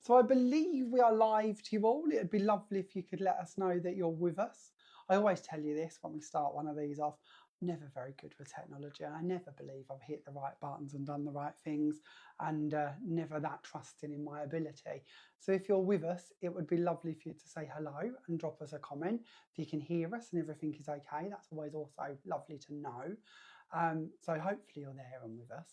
So I believe we are live to you all. It'd be lovely if you could let us know that you're with us. I always tell you this when we start one of these off. I'm never very good with technology, and I never believe I've hit the right buttons and done the right things, and never that trusting in my ability. So if you're with us, it would be lovely for you to say hello and drop us a comment. If you can hear us and everything is okay, that's always also lovely to know. So hopefully you're there and with us.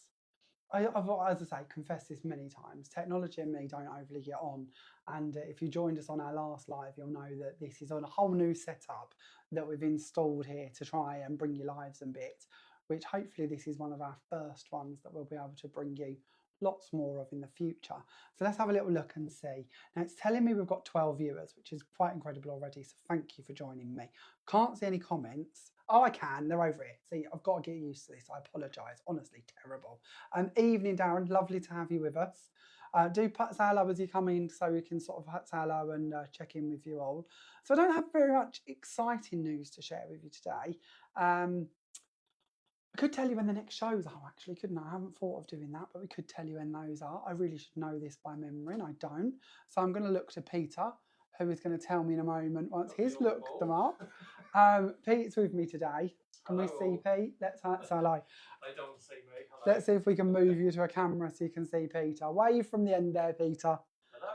I've, as I say, confessed this many times. Technology and me don't overly get on. And if you joined us on our last live, you'll know that this is on a whole new setup that we've installed here to try and bring you lives and bits, which hopefully this is one of our first ones that we'll be able to bring you lots more of in the future. So let's have a little look and see. Now it's telling me we've got 12 viewers, which is quite incredible already. So thank you for joining me. Can't see any comments. Oh, I can. They're over here. See, I've got to get used to this. I apologise. Honestly, terrible. Evening, Darren. Lovely to have you with us. Do say hello as you come in so we can sort of say hello and check in with you all. So I don't have very much exciting news to share with you today. I could tell you when the next shows are, actually, couldn't I? I haven't thought of doing that, but we could tell you when those are. I really should know this by memory, and I don't. So I'm going to look to Peter, who is going to tell me in a moment once he's looked them up. Pete's with me today. Can we see Pete? Let's say hello. They don't see me. Hello. Let's see if we can move you to a camera so you can see Peter. Wave from the end there, Peter. Hello.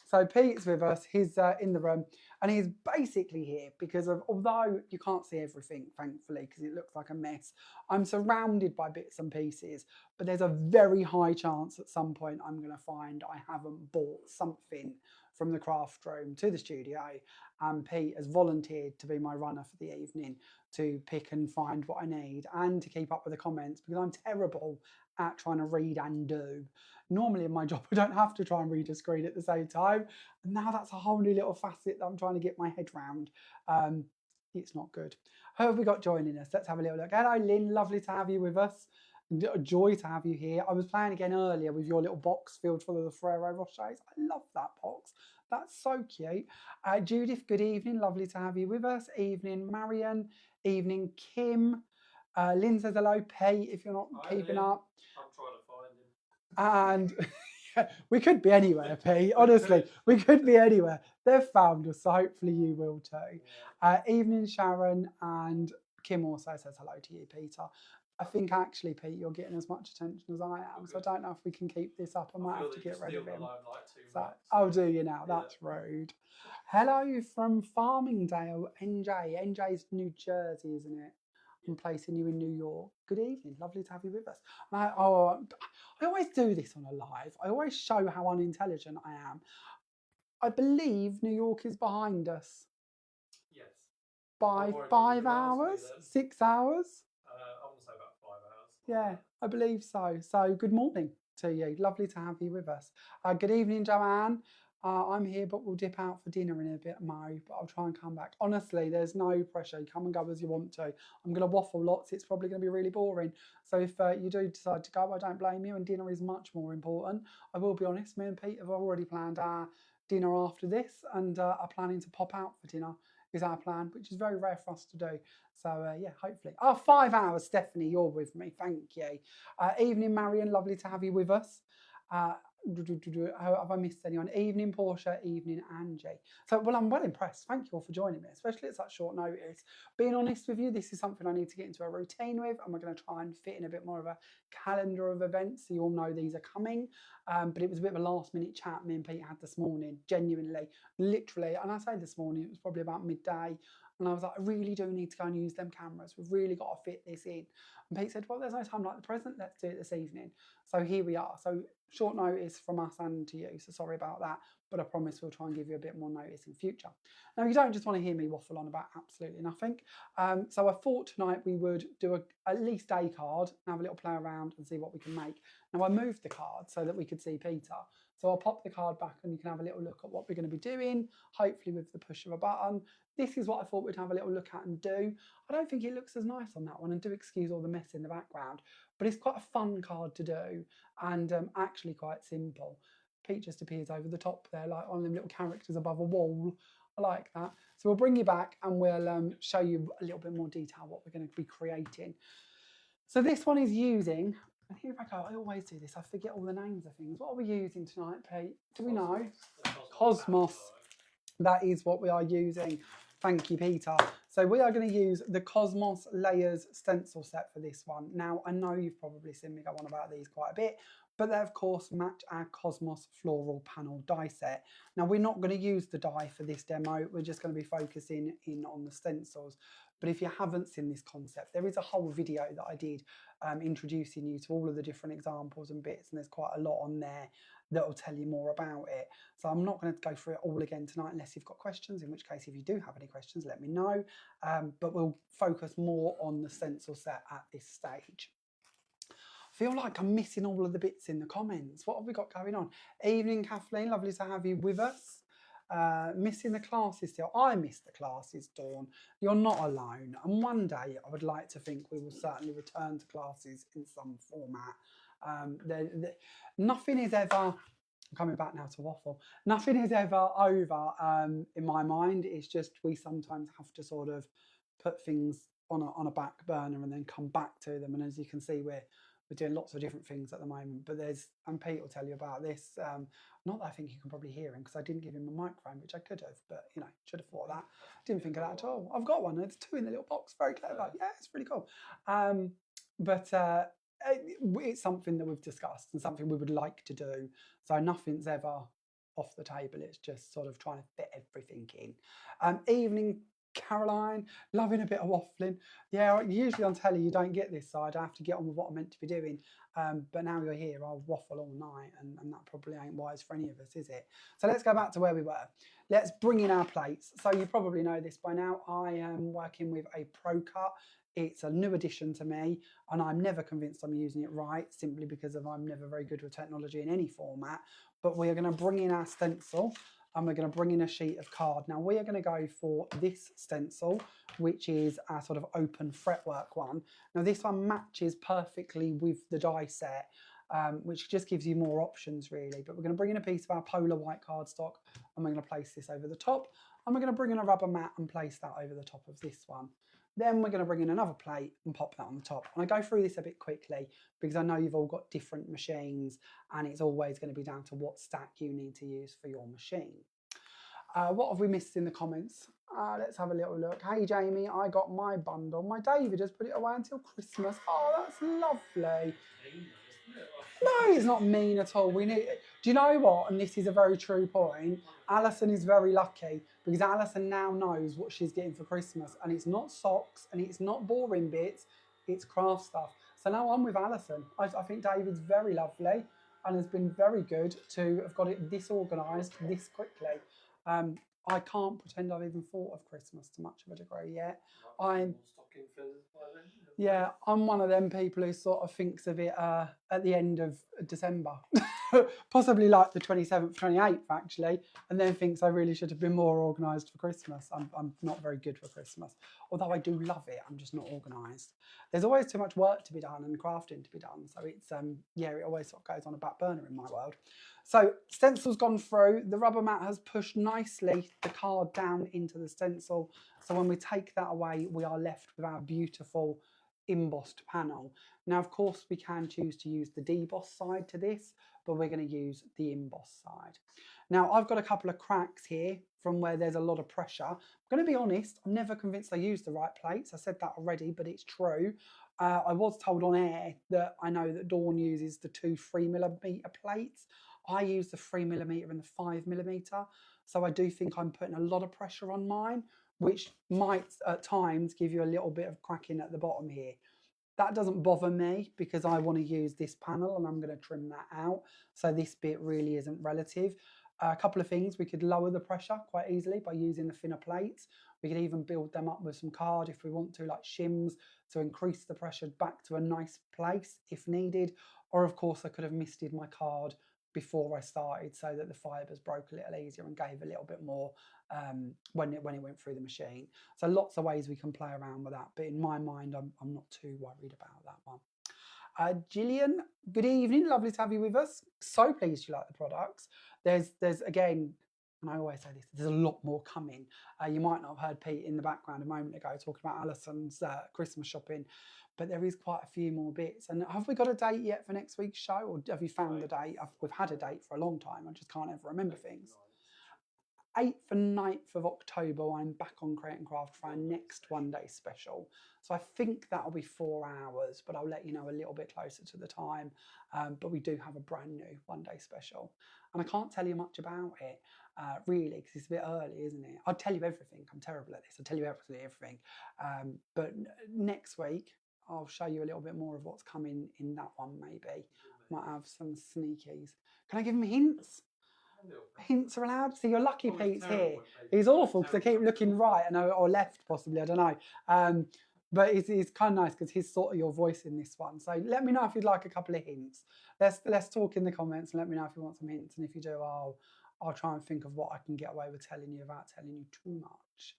So Pete's with us. He's in the room, and he's basically here because of, although you can't see everything, thankfully, because it looks like a mess, I'm surrounded by bits and pieces, but there's a very high chance at some point I'm going to find I haven't bought something from the craft room to the studio, and Pete has volunteered to be my runner for the evening to pick and find what I need and to keep up with the comments, because I'm terrible at trying to read and do. Normally in my job, I don't have to try and read a screen at the same time. And now that's a whole new little facet that I'm trying to get my head round. It's not good. Who have we got joining us? Let's have a little look. Hello, Lynn. Lovely to have you with us. A joy to have you here. I was playing again earlier with your little box filled full of the Ferrero Rochers. I love that box. That's so cute. Judith, good evening. Lovely to have you with us. Evening, Marion. Evening, Kim. Lynn says hello. Pay if you're not keeping up. I'm trying to find him. And we could be anywhere, Pete. Honestly, we could be anywhere. They've found us, so hopefully you will too. Evening, Sharon, and Kim also says hello to you, Peter. I think actually, Pete, you're getting as much attention as I am, so I don't know if we can keep this up. I might have to get rid of him. So, oh, do you now? That's rude. Hello from Farmingdale, NJ. NJ's New Jersey, isn't it? I'm placing you in New York. Good evening. Lovely to have you with us. I always do this on a live. I always show how unintelligent I am. I believe New York is behind us. Yes. By 5 hours? 6 hours? I want to say about 5 hours. Yeah, I believe so. So good morning to you. Lovely to have you with us. Good evening, Joanne. I'm here, but we'll dip out for dinner in a bit, Mo, but I'll try and come back. Honestly, there's no pressure. You come and go as you want to. I'm going to waffle lots. It's probably going to be really boring. So if you do decide to go, I don't blame you, and dinner is much more important. I will be honest, me and Pete have already planned our dinner after this and are planning to pop out for dinner is our plan, which is very rare for us to do. So yeah, hopefully. 5 hours, Stephanie, you're with me. Thank you. Evening, Marion. Lovely to have you with us. Have I missed anyone? Evening, Portia. Evening, Angie. So, well, I'm well impressed. Thank you all for joining me, especially at such short notice. Being honest with you, this is something I need to get into a routine with, and we're going to try and fit in a bit more of a calendar of events so you all know these are coming. But it was a bit of a last-minute chat me and Pete had this morning, genuinely, literally. And I say this morning, it was probably about midday. And I was like, I really do need to go and use them cameras. We've really got to fit this in. And Pete said, well, there's no time like the present. Let's do it this evening. So here we are. So short notice from us and to you. So sorry about that. But I promise we'll try and give you a bit more notice in future. Now, you don't just want to hear me waffle on about absolutely nothing. So I thought tonight we would do at least a card, and have a little play around and see what we can make. Now, I moved the card so that we could see Peter. So I'll pop the card back and you can have a little look at what we're going to be doing, hopefully with the push of a button. This is what I thought we'd have a little look at and do. I don't think it looks as nice on that one, and do excuse all the mess in the background, but it's quite a fun card to do and actually quite simple. Pete just appears over the top there, like one of them little characters above a wall. I like that. So we'll bring you back and we'll show you a little bit more detail what we're going to be creating. So this one is using And here I go, I always do this, I forget all the names of things. What are we using tonight, Pete? Do we know? Cosmos. That is what we are using. Thank you, Peter. So we are going to use the Cosmos Layers stencil set for this one. Now, I know you've probably seen me go on about these quite a bit, but they, of course, match our Cosmos Floral panel die set. Now, we're not going to use the die for this demo. We're just going to be focusing in on the stencils. But if you haven't seen this concept, there is a whole video that I did introducing you to all of the different examples and bits, and there's quite a lot on there that will tell you more about it. So I'm not going to go through it all again tonight unless you've got questions, in which case if you do have any questions, let me know. But we'll focus more on the stencil set at this stage. I feel like I'm missing all of the bits in the comments. What have we got going on? Evening, Kathleen, lovely to have you with us. Missing the classes still. I miss the classes, Dawn. You're not alone. And one day I would like to think we will certainly return to classes in some format. Nothing is ever, I'm coming back now to waffle, nothing is ever over in my mind. It's just we sometimes have to sort of put things on a back burner and then come back to them. And as you can see, we're doing lots of different things at the moment, but there's, and Pete will tell you about this, not that I think you can probably hear him because I didn't give him a microphone, which I could have, but you know, should have thought of that. Didn't think of that at all. I've got one, there's two in the little box, very clever. Yeah, it's really cool. It's something that we've discussed and something we would like to do. So nothing's ever off the table. It's just sort of trying to fit everything in. Evening, Caroline, loving a bit of waffling. Yeah, usually on telly you don't get this side. I have to get on with what I'm meant to be doing. But now you're here, I'll waffle all night, and that probably ain't wise for any of us, is it? So let's go back to where we were. Let's bring in our plates. So you probably know this by now. I am working with a Pro Cut. It's a new addition to me, and I'm never convinced I'm using it right, simply because I'm never very good with technology in any format. But we are going to bring in our stencil, and we're going to bring in a sheet of card. Now we are going to go for this stencil, which is our sort of open fretwork one. Now this one matches perfectly with the die set, which just gives you more options really. But we're going to bring in a piece of our polar white cardstock, and we're going to place this over the top, and we're going to bring in a rubber mat and place that over the top of this one. Then we're going to bring in another plate and pop that on the top. And I go through this a bit quickly because I know you've all got different machines, and it's always going to be down to what stack you need to use for your machine. What have we missed in the comments? Let's have a little look. Hey Jamie, I got my bundle. My David has put it away until Christmas. Oh, that's lovely. No, it's not mean at all. We need. Do you know what? And this is a very true point. Alison is very lucky because Alison now knows what she's getting for Christmas, and it's not socks and it's not boring bits, it's craft stuff. So now I'm with Alison. I think David's very lovely and has been very good to have got it this organised this quickly. I can't pretend I've even thought of Christmas to much of a degree yet. Yeah, I'm one of them people who sort of thinks of it at the end of December, possibly like the 27th, 28th actually, and then thinks I really should have been more organised for Christmas. I'm not very good for Christmas, although I do love it, I'm just not organised. There's always too much work to be done and crafting to be done, so it's, yeah, it always sort of goes on a back burner in my world. So stencil's gone through, the rubber mat has pushed nicely the card down into the stencil, so when we take that away, we are left with our beautiful embossed panel. Now, of course, we can choose to use the deboss side to this, but we're going to use the emboss side. Now, I've got a couple of cracks here from where there's a lot of pressure. I'm going to be honest, I'm never convinced I used the right plates. I said that already, but it's true. I was told on air that I know that Dawn uses the 2 3mm plates. I use the 3mm and the 5mm. So I do think I'm putting a lot of pressure on mine, which might at times give you a little bit of cracking at the bottom here. That doesn't bother me because I want to use this panel and I'm going to trim that out. So this bit really isn't relative. A couple of things, we could lower the pressure quite easily by using the thinner plates. We could even build them up with some card if we want to, like shims, to increase the pressure back to a nice place if needed. Or of course I could have misted my card before I started so that the fibres broke a little easier and gave a little bit more when it went through the machine. So lots of ways we can play around with that, but in my mind I'm not too worried about that one. Gillian, good evening, lovely to have you with us. So pleased you like the products. There's again, and I always say this, there's a lot more coming. You might not have heard Pete in the background a moment ago talking about Alison's Christmas shopping, but there is quite a few more bits. And have we got a date yet for next week's show, or have you found the date? We've had a date for a long time. I just can't ever remember things. 8th and 9th of October, I'm back on Create and Craft for our next one-day special. So I think that'll be 4 hours, but I'll let you know a little bit closer to the time. But we do have a brand new one-day special. And I can't tell you much about it, really, because it's a bit early, isn't it? I'll tell you everything. I'm terrible at this. I'll tell you absolutely everything. But next week, I'll show you a little bit more of what's coming in that one, maybe. Might have some sneakies. Can I give them hints? Hints are allowed. See, you're lucky Pete's here. He's awful because I keep looking right and or left, possibly. I don't know. But it's kind of nice because he's sort of your voice in this one. So let me know if you'd like a couple of hints. Let's talk in the comments and let me know if you want some hints. And if you do, I'll try and think of what I can get away with telling you without telling you too much.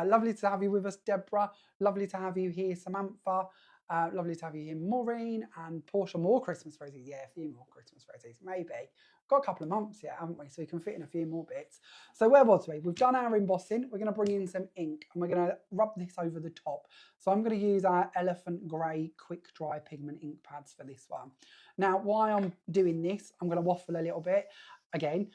Lovely to have you with us, Deborah. Lovely to have you here, Samantha. Lovely to have you here, Maureen and Portia. More Christmas roses. Yeah, a few more Christmas roses, maybe. Got a couple of months yet, haven't we? So we can fit in a few more bits. So where was we? We've done our embossing. We're going to bring in some ink and we're going to rub this over the top. So I'm going to use our Elephant Grey Quick Dry Pigment ink pads for this one. Now, while I'm doing this, I'm going to waffle a little bit again.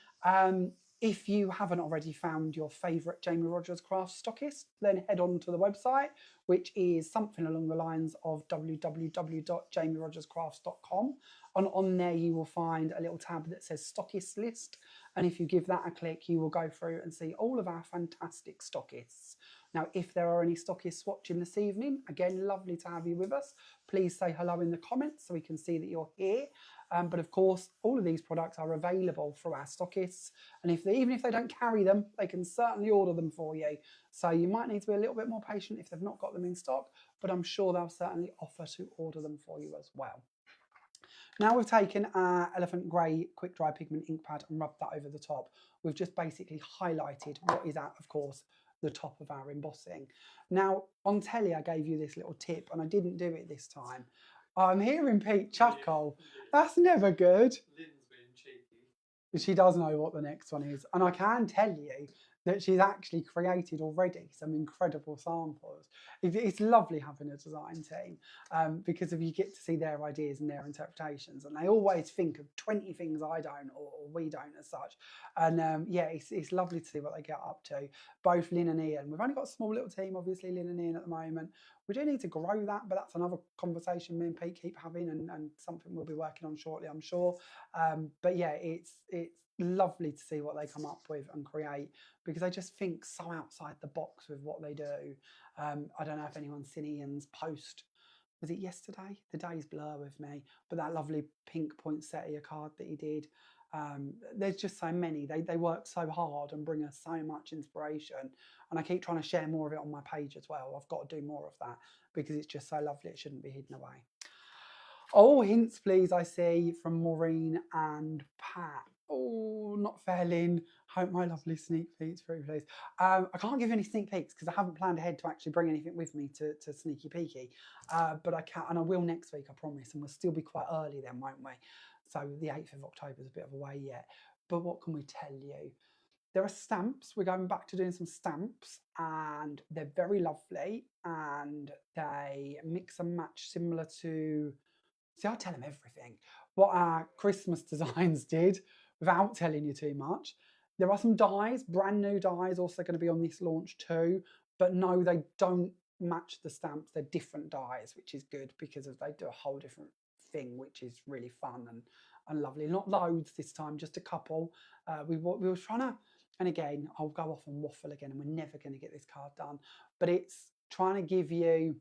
If you haven't already found your favourite Jamie Rodgers craft stockist, then head on to the website, which is something along the lines of www.jamierodgerscrafts.com. And on there you will find a little tab that says Stockist List. And if you give that a click, you will go through and see all of our fantastic stockists. Now, if there are any stockists watching this evening, again, lovely to have you with us. Please say hello in the comments so we can see that you're here. But of course, all of these products are available through our stockists. And even if they don't carry them, they can certainly order them for you. So you might need to be a little bit more patient if they've not got them in stock, but I'm sure they'll certainly offer to order them for you as well. Now we've taken our Elephant Grey Quick Dry Pigment ink pad and rubbed that over the top. We've just basically highlighted what is at, of course, the top of our embossing. Now, on telly, I gave you this little tip, and I didn't do it this time. I'm hearing Pete chuckle. That's never good. Lynn's being cheeky. She does know what the next one is. And I can tell you that she's actually created already some incredible samples. It's lovely having a design team because you get to see their ideas and their interpretations, and they always think of 20 things I don't or we don't as such. And yeah, it's lovely to see what they get up to. Both Lynn and Ian. We've only got a small little team, obviously, Lynn and Ian at the moment. We do need to grow that, but that's another conversation me and Pete keep having, and something we'll be working on shortly, I'm sure. But yeah, it's lovely to see what they come up with and create, because they just think so outside the box with what they do. I don't know if anyone's seen Ian's post. Was it yesterday? The days blur with me, but that lovely pink poinsettia card that he did. There's just so many. They work so hard and bring us so much inspiration, and I keep trying to share more of it on my page as well. I've got to do more of that because it's just so lovely. It shouldn't be hidden away. Oh, hints please, I see, from Maureen and Pat. Oh, not fair, Lynn. Hope my lovely sneak peeks, very please. I can't give you any sneak peeks because I haven't planned ahead to actually bring anything with me to sneaky peeky. But I can, and I will next week, I promise, and we'll still be quite early then, won't we? So the 8th of October is a bit of a way yet. But what can we tell you? There are stamps. We're going back to doing some stamps, and they're very lovely, and they mix and match similar to... See, I tell them everything. What our Christmas designs did, without telling you too much. There are some dies, brand new dies, also going to be on this launch too. But no, they don't match the stamps. They're different dies, which is good because they do a whole different thing, which is really fun and lovely. Not loads this time, just a couple. We were trying to, and again, I'll go off and waffle again, and we're never going to get this card done. But it's trying to give you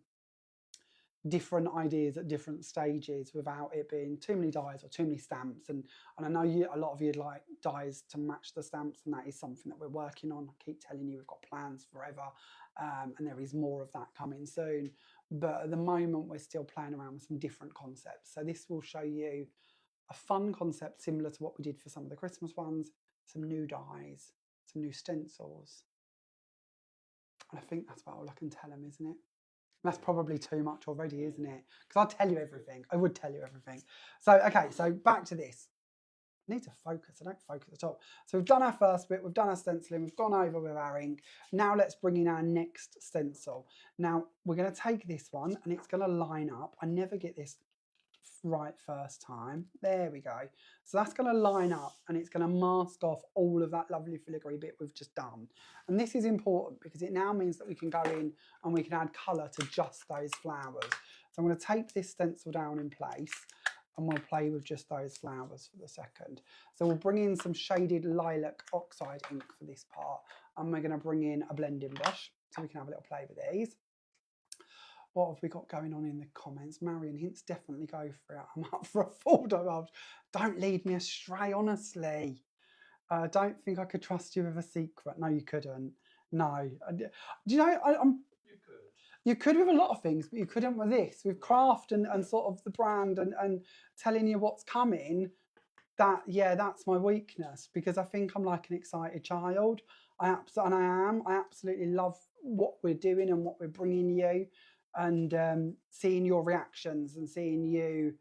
different ideas at different stages without it being too many dies or too many stamps, and I know a lot of you'd like dies to match the stamps, and that is something that we're working on. I keep telling you we've got plans forever, and there is more of that coming soon, but at the moment we're still playing around with some different concepts. So this will show you a fun concept similar to what we did for some of the Christmas ones, some new dies, some new stencils, and I think that's about all I can tell them, isn't it? That's probably too much already, isn't it? Because I'll tell you everything. I would tell you everything. So, okay, so back to this. I need to focus. I don't focus at all. So we've done our first bit. We've done our stenciling. We've gone over with our ink. Now let's bring in our next stencil. Now we're going to take this one and it's going to line up. I never get this right first time. There we go. So that's going to line up and it's going to mask off all of that lovely filigree bit we've just done. And this is important because it now means that we can go in and we can add colour to just those flowers. So I'm going to take this stencil down in place and we'll play with just those flowers for the second. So we'll bring in some shaded lilac oxide ink for this part, and we're going to bring in a blending brush so we can have a little play with these. What have we got going on in the comments? Marion Hints, definitely go for it. I'm up for a full dive. Don't lead me astray, honestly. Don't think I could trust you with a secret. No, you couldn't. No. Do you know, you could with a lot of things, but you couldn't with this. With craft and sort of the brand and telling you what's coming, that's my weakness, because I think I'm like an excited child. I absolutely love what we're doing and what we're bringing you, and seeing your reactions and seeing you,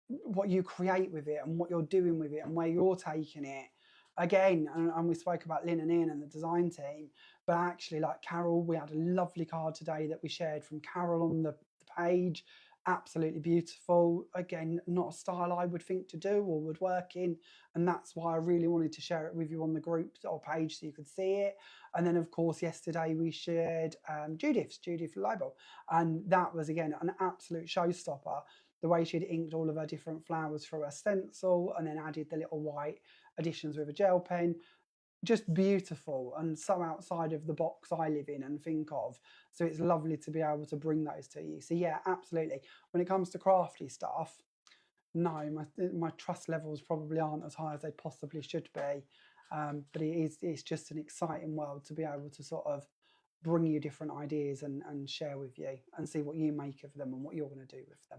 what you create with it and what you're doing with it and where you're taking it. Again, and we spoke about Lynn and Ian and the design team, but actually, like Carol, we had a lovely card today that we shared from Carol on the page. Absolutely beautiful. Again, not a style I would think to do or would work in, and that's why I really wanted to share it with you on the group or page so you could see it. And then of course yesterday we shared Judith Libel, and that was again an absolute showstopper. The way she'd inked all of her different flowers through her stencil and then added the little white additions with a gel pen. Just beautiful and so outside of the box I live in and think of. So it's lovely to be able to bring those to you. So yeah, absolutely. When it comes to crafty stuff, no, my trust levels probably aren't as high as they possibly should be. But it's just an exciting world to be able to sort of bring you different ideas and share with you and see what you make of them and what you're going to do with them.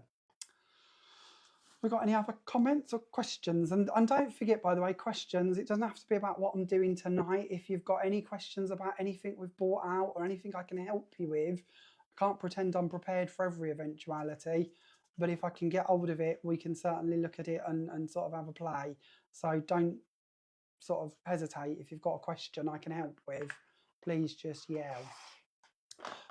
We got any other comments or questions? And don't forget, by the way, questions, it doesn't have to be about what I'm doing tonight. If you've got any questions about anything we've brought out or anything I can help you with, I can't pretend I'm prepared for every eventuality, but if I can get hold of it, we can certainly look at it and sort of have a play. So don't sort of hesitate. If you've got a question I can help with, please just yell.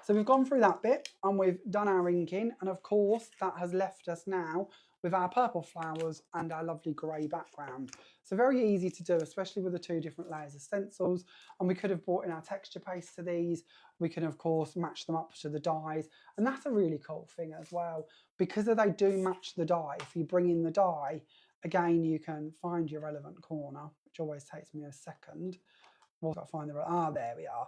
So we've gone through that bit and we've done our inking, and of course that has left us now with our purple flowers and our lovely grey background. So very easy to do, especially with the two different layers of stencils. And we could have brought in our texture paste to these. We can of course match them up to the dies, and that's a really cool thing as well, because they do match the die. If you bring in the die, again you can find your relevant corner, which always takes me a second. I've got to find there we are.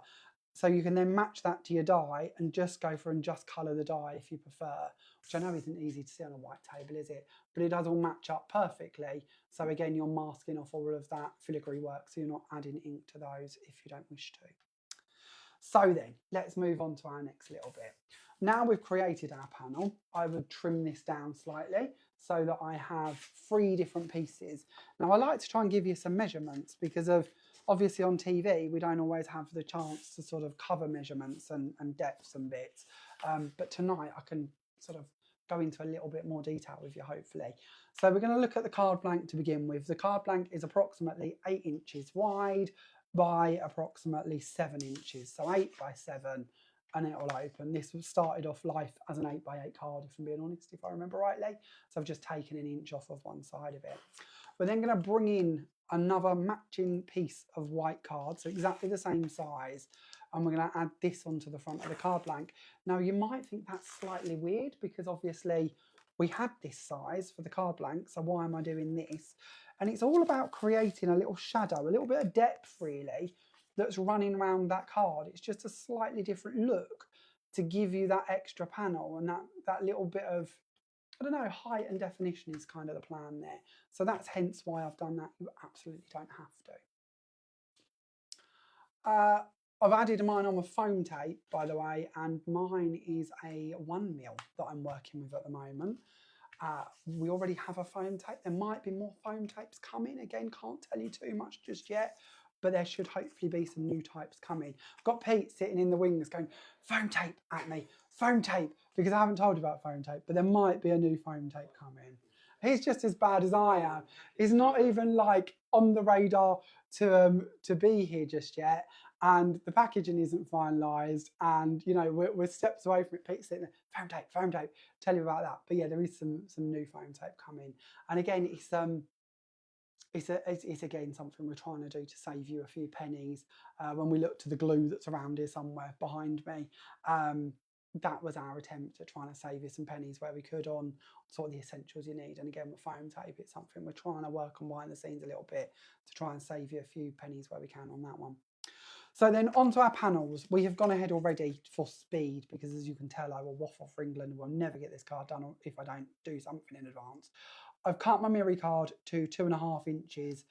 So you can then match that to your die and just go for and just colour the die if you prefer, which I know isn't easy to see on a white table, is it? But it does all match up perfectly. So again, you're masking off all of that filigree work, so you're not adding ink to those if you don't wish to. So then, let's move on to our next little bit. Now we've created our panel, I would trim this down slightly so that I have 3 different pieces. Now I like to try and give you some measurements because of, obviously on TV, we don't always have the chance to sort of cover measurements and depths and bits. But tonight I can sort of go into a little bit more detail with you, hopefully. So we're going to look at the card blank to begin with. The card blank is approximately 8 inches wide by approximately 7 inches. So 8 by 7, and it will open. This started off life as an 8 by 8 card, if I'm being honest, if I remember rightly. So I've just taken an inch off of one side of it. We're then going to bring in another matching piece of white card, so exactly the same size, and we're going to add this onto the front of the card blank. Now you might think that's slightly weird because obviously we had this size for the card blank, so why am I doing this? And it's all about creating a little shadow, a little bit of depth really, that's running around that card. It's just a slightly different look to give you that extra panel and that little bit of, I don't know, height and definition is kind of the plan there. So that's hence why I've done that. You absolutely don't have to. I've added mine on with foam tape, by the way, and mine is a 1mm that I'm working with at the moment. We already have a foam tape. There might be more foam tapes coming. Again, can't tell you too much just yet, but there should hopefully be some new types coming. I've got Pete sitting in the wings going, foam tape at me, foam tape, because I haven't told you about foam tape, but there might be a new foam tape coming. He's just as bad as I am. He's not even like on the radar to be here just yet, and the packaging isn't finalised, and you know we're steps away from it. Pete's sitting there, foam tape. Tell you about that. But yeah, there is some new foam tape coming, and again it's again something we're trying to do to save you a few pennies. When we look to the glue that's around here somewhere behind me, that was our attempt at trying to save you some pennies where we could on sort of the essentials you need. And again, with foam tape, it's something we're trying to work on behind the scenes a little bit to try and save you a few pennies where we can on that one. So then onto our panels. We have gone ahead already for speed because, as you can tell, I will waffle for England. We'll never get this card done if I don't do something in advance. I've cut my Miri card to 2.5 inches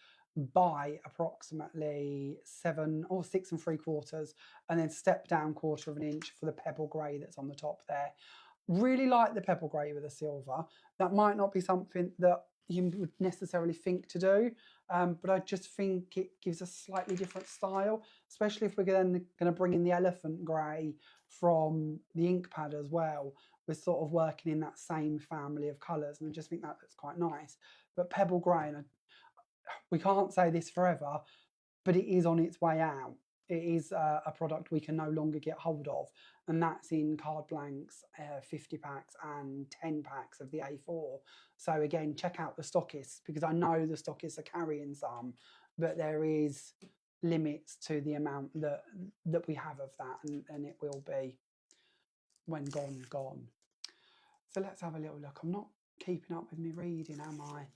by approximately 7 or 6 3/4, and then step down 1/4 of an inch for the pebble grey that's on the top there. Really like the pebble grey with the silver. That might not be something that you would necessarily think to do, but I just think it gives a slightly different style, especially if we're then going to bring in the elephant grey from the ink pad as well. We're sort of working in that same family of colours, and I just think that looks quite nice. But pebble grey, and we can't say this forever, but it is on its way out. It is a product we can no longer get hold of, and that's in card blanks, 50 packs and 10 packs of the A4. So again, check out the stockists, because I know the stockists are carrying some, but there is limits to the amount that we have of that, and it will be, when gone, gone. So let's have a little look. I'm not keeping up with me reading, am I?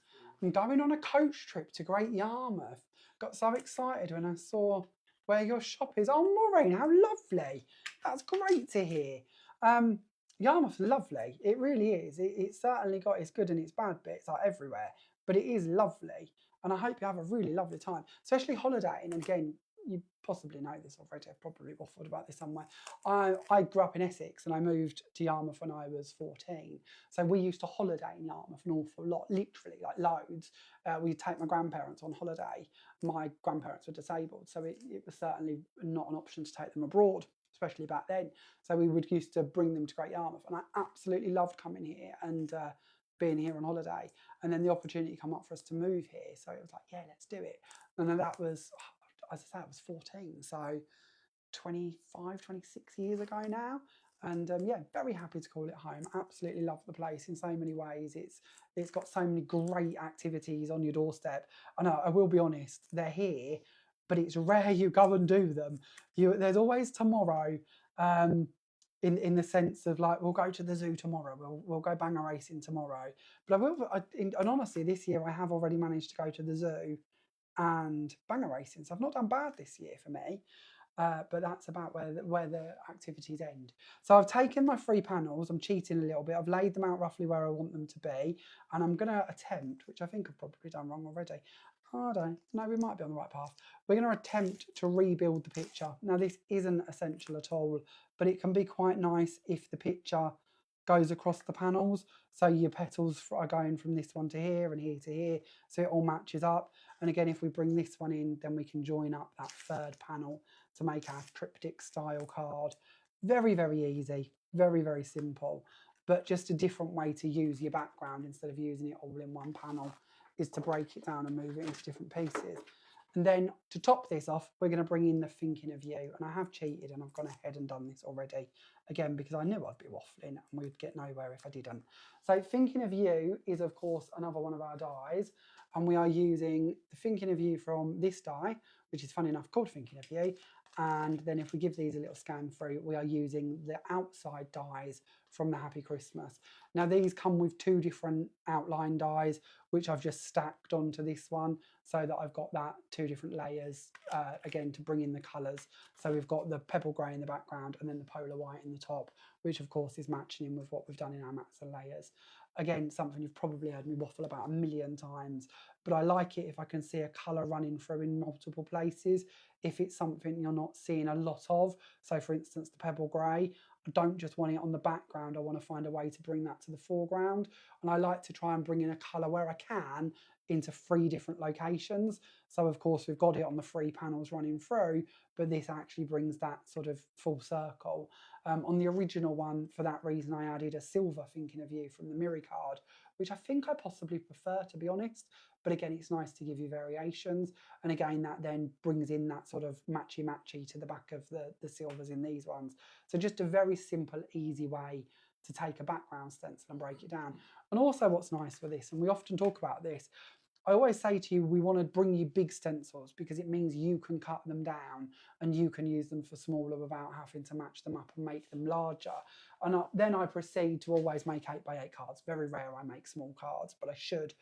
I'm going on a coach trip to Great Yarmouth. Got so excited when I saw where your shop is. Oh, Maureen, how lovely. That's great to hear. Yarmouth's lovely. It really is. It's certainly got its good and its bad bits, like everywhere, but it is lovely. And I hope you have a really lovely time, especially holidaying. And again, you possibly know this already. I've probably waffled about this somewhere. I grew up in Essex and I moved to Yarmouth when I was 14. So we used to holiday in Yarmouth an awful lot, literally, like loads. We'd take my grandparents on holiday. My grandparents were disabled, so it was certainly not an option to take them abroad, especially back then. So we would used to bring them to Great Yarmouth, and I absolutely loved coming here and being here on holiday. And then the opportunity come up for us to move here, so it was like, yeah, let's do it. And then that was, as I say, I was 14, so 25, 26 years ago now. And yeah, very happy to call it home. Absolutely love the place in so many ways. It's got so many great activities on your doorstep. I know, I will be honest, they're here, but it's rare you go and do them. There's always tomorrow, in the sense of like, we'll go to the zoo tomorrow, we'll go banger racing tomorrow. But and honestly, this year I have already managed to go to the zoo and banger racing. So I've not done bad this year for me. But that's about where the activities end. So I've taken my 3 panels, I'm cheating a little bit, I've laid them out roughly where I want them to be, and I'm going to attempt, which I think I've probably done wrong already. Oh, I don't know, we might be on the right path. We're going to attempt to rebuild the picture. Now this isn't essential at all, but it can be quite nice if the picture goes across the panels. So your petals are going from this one to here and here to here, so it all matches up. And again, if we bring this one in, then we can join up that 3rd panel to make our triptych style card. Very, very easy, very, very simple, but just a different way to use your background instead of using it all in one panel is to break it down and move it into different pieces. And then to top this off, we're going to bring in the thinking of you. And I have cheated and I've gone ahead and done this already, again, because I knew I'd be waffling and we'd get nowhere if I didn't. So thinking of you is, of course, another one of our dies. And we are using the thinking of you from this die, which is funny enough called thinking of you. And then if we give these a little scan through, we are using the outside dies from the Happy Christmas. Now these come with 2 different outline dies, which I've just stacked onto this one so that I've got that 2 different layers, again, to bring in the colours. So we've got the pebble grey in the background and then the polar white in the top, which of course is matching in with what we've done in our mats and layers. Again, something you've probably heard me waffle about a million times, but I like it if I can see a colour running through in multiple places. If it's something you're not seeing a lot of, so for instance, the pebble grey, I don't just want it on the background, I want to find a way to bring that to the foreground. And I like to try and bring in a colour where I can, into 3 different locations. So of course we've got it on the 3 panels running through, but this actually brings that sort of full circle. On the original one, for that reason, I added a silver Thinking of You from the Miri card, which I think I possibly prefer, to be honest. But again, it's nice to give you variations. And again, that then brings in that sort of matchy-matchy to the back of the silvers in these ones. So just a very simple, easy way to take a background stencil and break it down. And also what's nice with this, and we often talk about this, I always say to you, we want to bring you big stencils because it means you can cut them down and you can use them for smaller without having to match them up and make them larger. And then I proceed to always make 8x8 cards. Very rare I make small cards, but I should.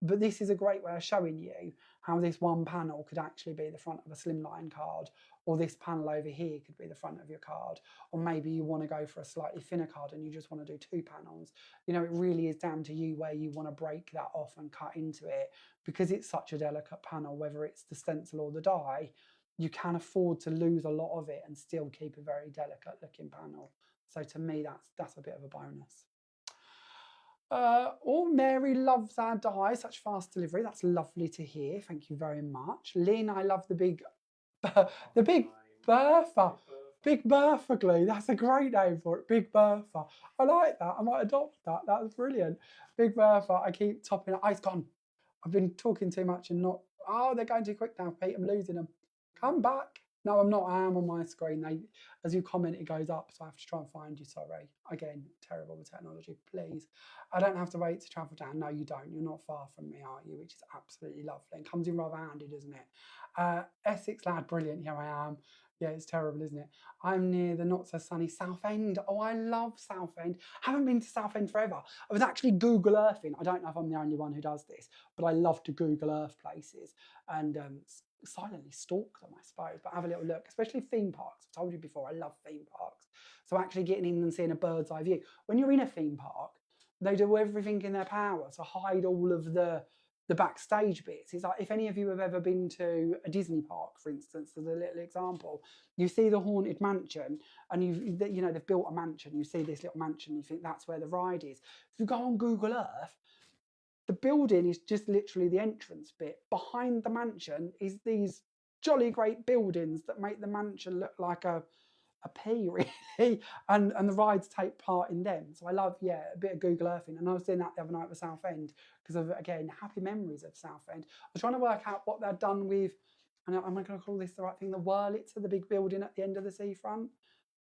But this is a great way of showing you how this one panel could actually be the front of a slimline card, or this panel over here could be the front of your card, or maybe you want to go for a slightly thinner card and you just want to do 2 panels. You know, it really is down to you where you want to break that off and cut into it, because it's such a delicate panel, whether it's the stencil or the die, you can afford to lose a lot of it and still keep a very delicate looking panel. So to me, that's a bit of a bonus. Oh, Mary loves our dies, such fast delivery. That's lovely to hear. Thank you very much. Lynn, I love the big Bertha. Big Bertha glue. That's a great name for it. Big Bertha. I like that. I might adopt that. That's brilliant. Big Bertha. I keep topping it. Oh, it's gone. I've been talking too much and not. Oh, they're going too quick now, Pete. I'm losing them. Come back. No, I'm not. I am on my screen. As you comment, it goes up, so I have to try and find you. Sorry. Again, terrible with technology. Please. I don't have to wait to travel down. No, you don't. You're not far from me, are you? Which is absolutely lovely. And comes in rather handy, doesn't it? Essex lad, brilliant. Here I am. Yeah, it's terrible, isn't it? I'm near the not so sunny Southend. Oh, I love Southend. Haven't been to Southend forever. I was actually Google Earthing. I don't know if I'm the only one who does this, but I love to Google Earth places and silently stalk them, I suppose, but have a little look, especially theme parks. I've told you before, I love theme parks. So actually getting in and seeing a bird's eye view. When you're in a theme park, they do everything in their power to hide all of the backstage bits. It's like, if any of you have ever been to a Disney park, for instance, as a little example, you see the Haunted Mansion and you know, they've built a mansion, you see this little mansion, you think that's where the ride is. If you go on Google Earth, the building is just literally the entrance bit. Behind the mansion is these jolly great buildings that make the mansion look like a pea, really, and the rides take part in them. So I love, yeah, a bit of Google Earthing, and I was doing that the other night with Southend because of, again, happy memories of Southend. I was trying to work out what they'd done with, and am I going to call this the right thing, the Wurlitzer, the big building at the end of the seafront.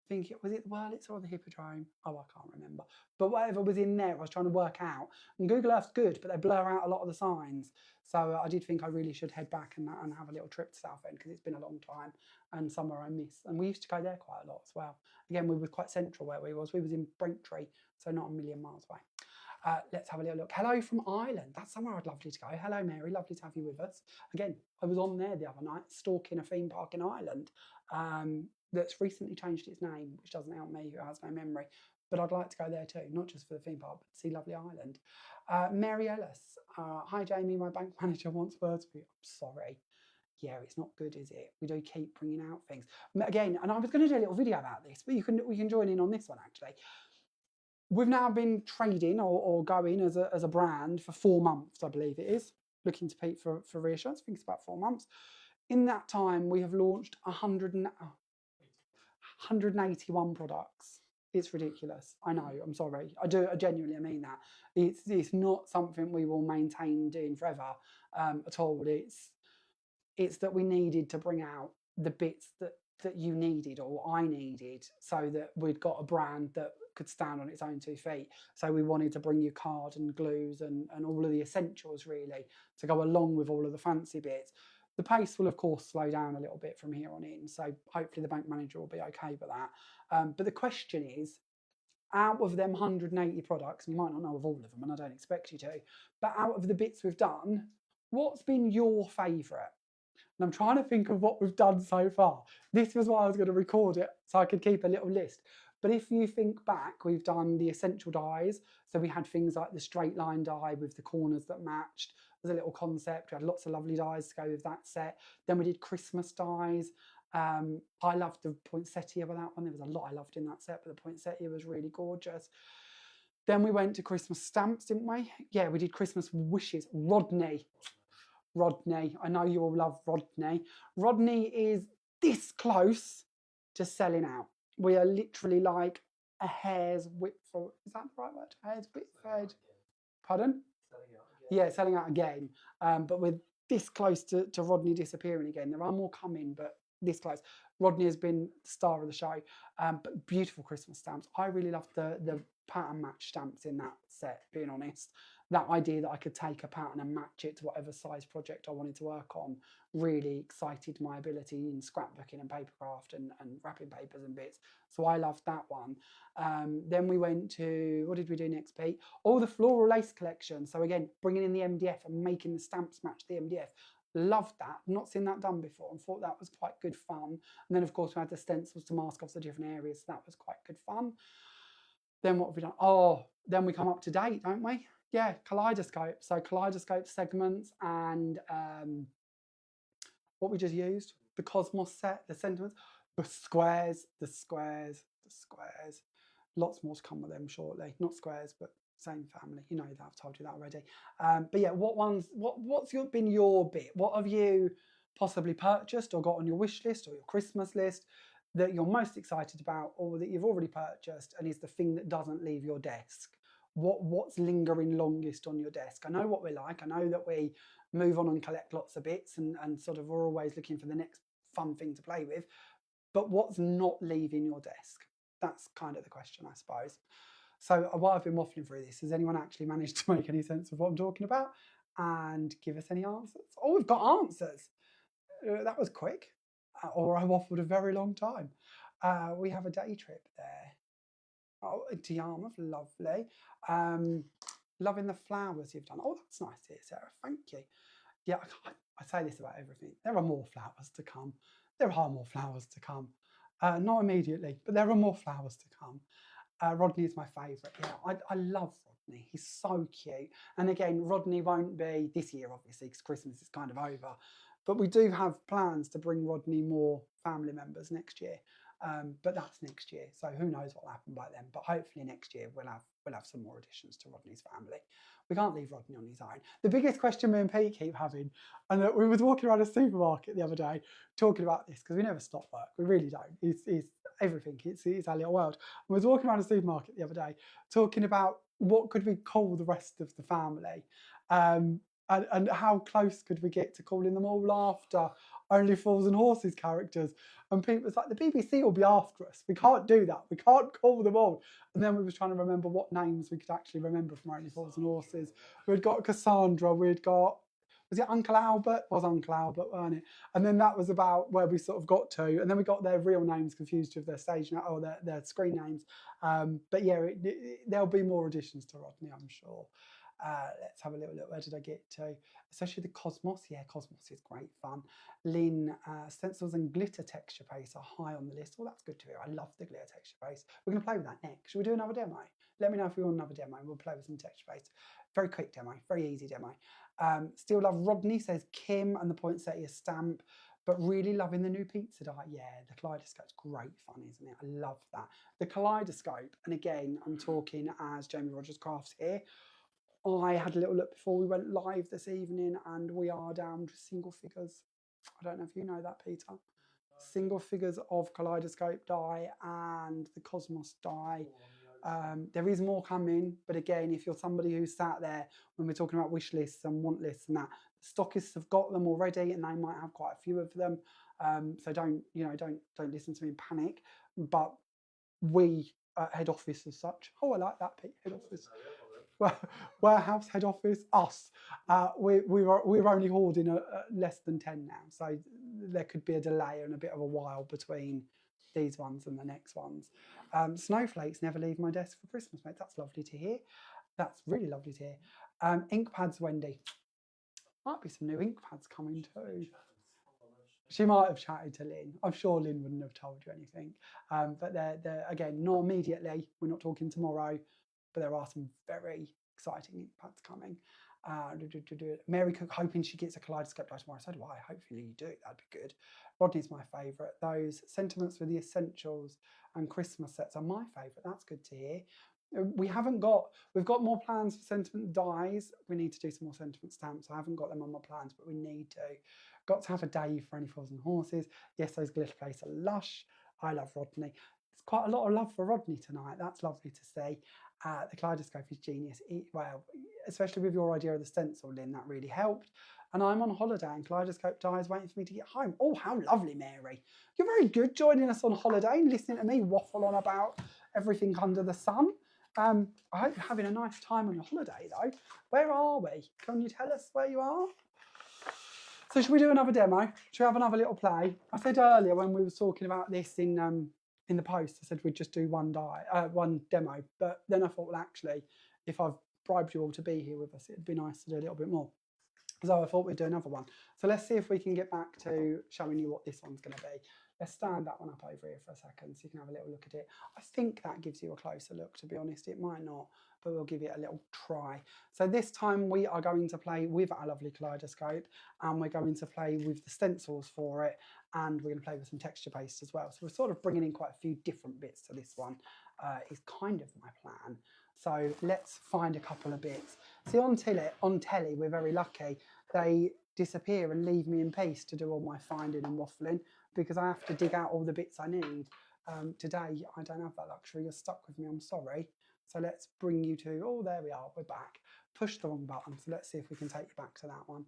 I think was it the Wurlitzer or the Hippodrome? Oh, I can't remember. But whatever was in there, I was trying to work out. And Google Earth's good, but they blur out a lot of the signs. So I did think I really should head back and have a little trip to Southend because it's been a long time and somewhere I miss. And we used to go there quite a lot as well. Again, we were quite central where we was. We was in Braintree, so not a million miles away. Let's have a little look. Hello from Ireland. That's somewhere I'd love to go. Hello, Mary. Lovely to have you with us. Again, I was on there the other night, stalking a theme park in Ireland that's recently changed its name, which doesn't help me, who has no memory. But I'd like to go there too, not just for the theme park, but to see lovely Ireland. Mary Ellis. Hi, Jamie. My bank manager wants words for you. I'm sorry. Yeah, it's not good, is it? We do keep bringing out things. Again, and I was going to do a little video about this, but we can join in on this one, actually. We've now been trading or going as a brand for 4 months, I believe it is. Looking to Pete for reassurance. I think it's about 4 months. In that time, we have launched 181 products. It's ridiculous. I know. I'm sorry. I genuinely mean that. It's not something we will maintain doing forever at all. It's that we needed to bring out the bits that you needed or I needed so that we'd got a brand that could stand on its own 2 feet. So we wanted to bring you card and glues and all of the essentials really to go along with all of the fancy bits. The pace will of course slow down a little bit from here on in, so hopefully the bank manager will be okay with that. But the question is, out of them 180 products, and you might not know of all of them and I don't expect you to, but out of the bits we've done, what's been your favourite? And I'm trying to think of what we've done so far. This was why I was going to record it so I could keep a little list. But if you think back, we've done the essential dies. So we had things like the straight line die with the corners that matched as a little concept. We had lots of lovely dies to go with that set. Then we did Christmas dies. I loved the poinsettia with that one. There was a lot I loved in that set, but the poinsettia was really gorgeous. Then we went to Christmas stamps, didn't we? Yeah, we did Christmas wishes. Rodney. I know you all love Rodney. Rodney is this close to selling out. We are literally like a hair's width for, is that the right word? Hair's width? Pardon? Yeah, selling out again. But we're this close to Rodney disappearing again. There are more coming, but this close. Rodney has been the star of the show. But beautiful Christmas stamps. I really loved the pattern match stamps in that set, being honest. That idea that I could take a pattern and match it to whatever size project I wanted to work on really excited my ability in scrapbooking and papercraft and wrapping papers and bits. So I loved that one. Then we went to, what did we do next, Pete? Oh, the floral lace collection. So again, bringing in the MDF and making the stamps match the MDF. Loved that. Not seen that done before and thought that was quite good fun. And then, of course, we had the stencils to mask off the different areas. So that was quite good fun. Then what have we done? Oh, then we come up to date, don't we? Yeah, Kaleidoscope. So Kaleidoscope Segments and what we just used, the Cosmos set, the sentiments, the squares. Lots more to come with them shortly. Not squares, but same family. You know that, I've told you that already. But yeah, what's been your bit? What have you possibly purchased or got on your wish list or your Christmas list that you're most excited about, or that you've already purchased and is the thing that doesn't leave your desk? What's lingering longest on your desk? I know what we're like. I know that we move on and collect lots of bits and sort of are always looking for the next fun thing to play with. But what's not leaving your desk? That's kind of the question, I suppose. So while I've been waffling through this, has anyone actually managed to make any sense of what I'm talking about and give us any answers? Oh, we've got answers. That was quick. Or I waffled a very long time. We have a day trip there. Oh, to Yarmouth, lovely. Loving the flowers you've done. Oh, that's nice to hear, Sarah. Thank you. Yeah, I say this about everything. There are more flowers to come. There are more flowers to come. Not immediately, but there are more flowers to come. Rodney is my favourite. Yeah, I love Rodney. He's so cute. And again, Rodney won't be this year, obviously, because Christmas is kind of over. But we do have plans to bring Rodney more family members next year. But that's next year, so who knows what will happen by then. But hopefully next year we'll have some more additions to Rodney's family. We can't leave Rodney on his own. The biggest question me and Pete keep having, and we was walking around a supermarket the other day talking about this, because we never stop work. We really don't. It's everything. It's our little world. I was walking around a supermarket the other day talking about what could we call the rest of the family. And how close could we get to calling them all after Only Fools and Horses characters? And people was like, the BBC will be after us. We can't do that. We can't call them all. And then we was trying to remember what names we could actually remember from Only Fools and Horses. We'd got Cassandra. We'd got, was it Uncle Albert? It was Uncle Albert, weren't it? And then that was about where we sort of got to. And then we got their real names confused with their stage name or their screen names. But yeah, there'll be more additions to Rodney, I'm sure. Let's have a little look. Where did I get to? Especially the Cosmos. Yeah, Cosmos is great fun. Lynn, stencils and glitter texture paste are high on the list. Oh, that's good to hear. I love the glitter texture paste. We're going to play with that next. Should we do another demo? Let me know if we want another demo. We'll play with some texture paste. Very quick demo, very easy demo. Still love Rodney, says Kim, and the poinsettia stamp. But really loving the new pizza die. Yeah, the Kaleidoscope's great fun, isn't it? I love that. The Kaleidoscope, and again, I'm talking as Jamie Rodgers Crafts here. I had a little look before we went live this evening, and we are down to single figures. I don't know if you know that, Peter. Single figures of Kaleidoscope die and the Cosmos die. There is more coming, but again, if you're somebody who's sat there when we're talking about wish lists and want lists and that, stockists have got them already, and they might have quite a few of them. So don't listen to me and panic. But we head office as such. Oh, I like that, Pete. Head office. Warehouse, head office, us. We're only hoarding less than 10 now, so there could be a delay and a bit of a while between these ones and the next ones. Snowflakes never leave my desk for Christmas, mate. That's lovely to hear. That's really lovely to hear. Ink pads, Wendy. Might be some new ink pads coming too. She might have chatted to Lynn. I'm sure Lynn wouldn't have told you anything. But they're again, not immediately. We're not talking tomorrow. But there are some very exciting ink pads coming. Mary Cook, hoping she gets a Kaleidoscope die tomorrow. So do I. Hopefully you do. That'd be good. Rodney's my favourite. Those sentiments with the essentials and Christmas sets are my favourite. That's good to hear. we've got more plans for sentiment dies. We need to do some more sentiment stamps. I haven't got them on my plans, but we need to. Got to have a day for any frozen horses. Yes, those glitter plates are lush. I love Rodney. There's quite a lot of love for Rodney tonight. That's lovely to see. The Kaleidoscope is genius. Well, especially with your idea of the stencil, Lynn, that really helped. And I'm on holiday and Kaleidoscope dies waiting for me to get home. Oh, how lovely, Mary. You're very good joining us on holiday and listening to me waffle on about everything under the sun. I hope you're having a nice time on your holiday, though. Where are we? Can you tell us where you are? So should we do another demo? Should we have another little play? I said earlier when we were talking about this in the post, I said we'd just do one demo. But then I thought, well, actually, if I've bribed you all to be here with us, it'd be nice to do a little bit more. So I thought we'd do another one. So let's see if we can get back to showing you what this one's going to be. Let's stand that one up over here for a second so you can have a little look at it. I think that gives you a closer look, to be honest. It might not, but we'll give it a little try. So this time we are going to play with our lovely Kaleidoscope, and we're going to play with the stencils for it, and we're going to play with some texture paste as well. So we're sort of bringing in quite a few different bits to this one, is kind of my plan. So let's find a couple of bits. See, on telly, we're very lucky. They disappear and leave me in peace to do all my finding and waffling, because I have to dig out all the bits I need. Today, I don't have that luxury. You're stuck with me, I'm sorry. So let's bring you to, oh, there we are, we're back. Push the wrong button, so let's see if we can take you back to that one.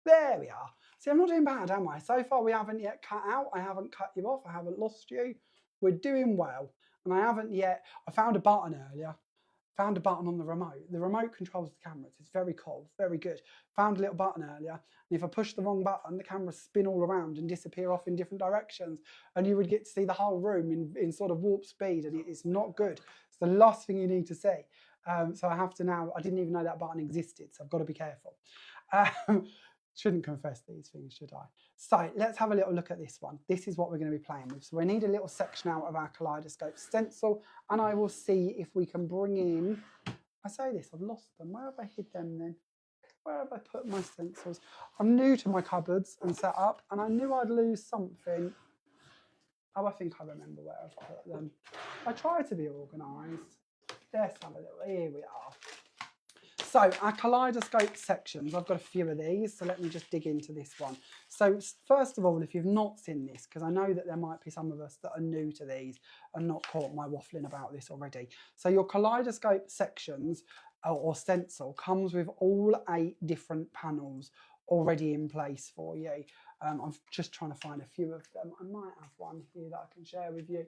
There we are. See, I'm not doing bad, am I? So far, we haven't yet cut out. I haven't cut you off. I haven't lost you. We're doing well. And I haven't yet, I found a button earlier. Found a button on the remote. The remote controls the cameras. It's very cool, very good. Found a little button earlier, and if I push the wrong button, the cameras spin all around and disappear off in different directions, and you would get to see the whole room in sort of warp speed, and it's not good. It's the last thing you need to see. So I have to now, I didn't even know that button existed, so I've got to be careful. Shouldn't confess these things, should I? So let's have a little look at this one. This is what we're going to be playing with. So we need a little section out of our Kaleidoscope stencil, and I will see if we can bring in, I say this, I've lost them. Where have I hid them then? Where have I put my stencils? I'm new to my cupboards and setup, and I knew I'd lose something. Oh, I think I remember where I've put them. I try to be organised. Let's have a little, here we are. So our Kaleidoscope sections, I've got a few of these, so let me just dig into this one. So first of all, if you've not seen this, because I know that there might be some of us that are new to these and not caught my waffling about this already. So your Kaleidoscope sections or stencil comes with all 8 different panels already in place for you. I'm just trying to find a few of them. I might have one here that I can share with you.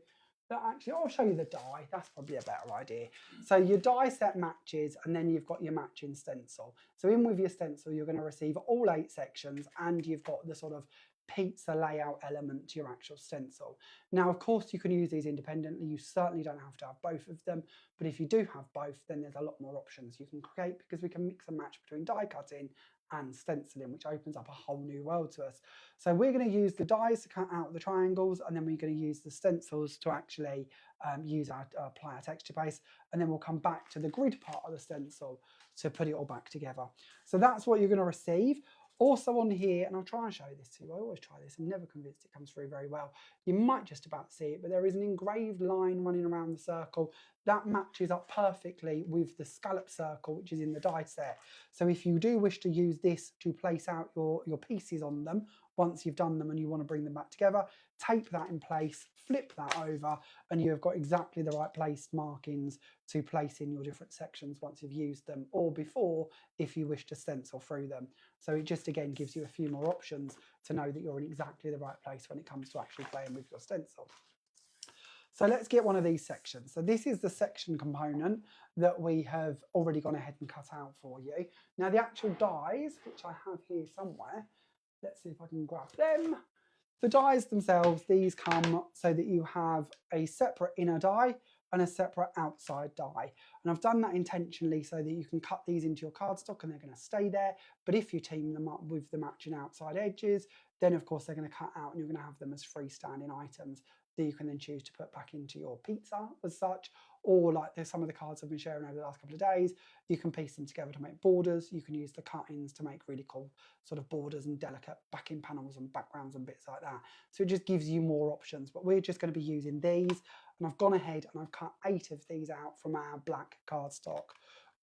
That actually, I'll show you the die. That's probably a better idea. So your die set matches, and then you've got your matching stencil. So in with your stencil, you're going to receive all 8 sections, and you've got the sort of pizza layout element to your actual stencil. Now, of course, you can use these independently. You certainly don't have to have both of them, but if you do have both, then there's a lot more options you can create, because we can mix and match between die cutting and stenciling, which opens up a whole new world to us. So we're going to use the dies to cut out the triangles, and then we're going to use the stencils to actually apply our texture base, and then we'll come back to the grid part of the stencil to put it all back together. So that's what you're going to receive. Also on here, and I'll try and show you this too, I always try this, I'm never convinced it comes through very well. You might just about see it, but there is an engraved line running around the circle that matches up perfectly with the scallop circle, which is in the die set. So if you do wish to use this to place out your pieces on them, once you've done them and you want to bring them back together, tape that in place, flip that over, and you've got exactly the right placed markings to place in your different sections once you've used them, or before if you wish to stencil through them. So it just again gives you a few more options to know that you're in exactly the right place when it comes to actually playing with your stencil. So let's get one of these sections. So this is the section component that we have already gone ahead and cut out for you. Now the actual dies, which I have here somewhere, let's see if I can grab them. The dies themselves, these come so that you have a separate inner die and a separate outside die. And I've done that intentionally so that you can cut these into your cardstock and they're going to stay there. But if you team them up with the matching outside edges, then of course they're going to cut out and you're going to have them as freestanding items that you can then choose to put back into your pizza as such, or like there's some of the cards I've been sharing over the last couple of days, you can piece them together to make borders. You can use the cut-ins to make really cool sort of borders and delicate backing panels and backgrounds and bits like that. So it just gives you more options, but we're just going to be using these. And I've gone ahead and I've cut 8 of these out from our black cardstock,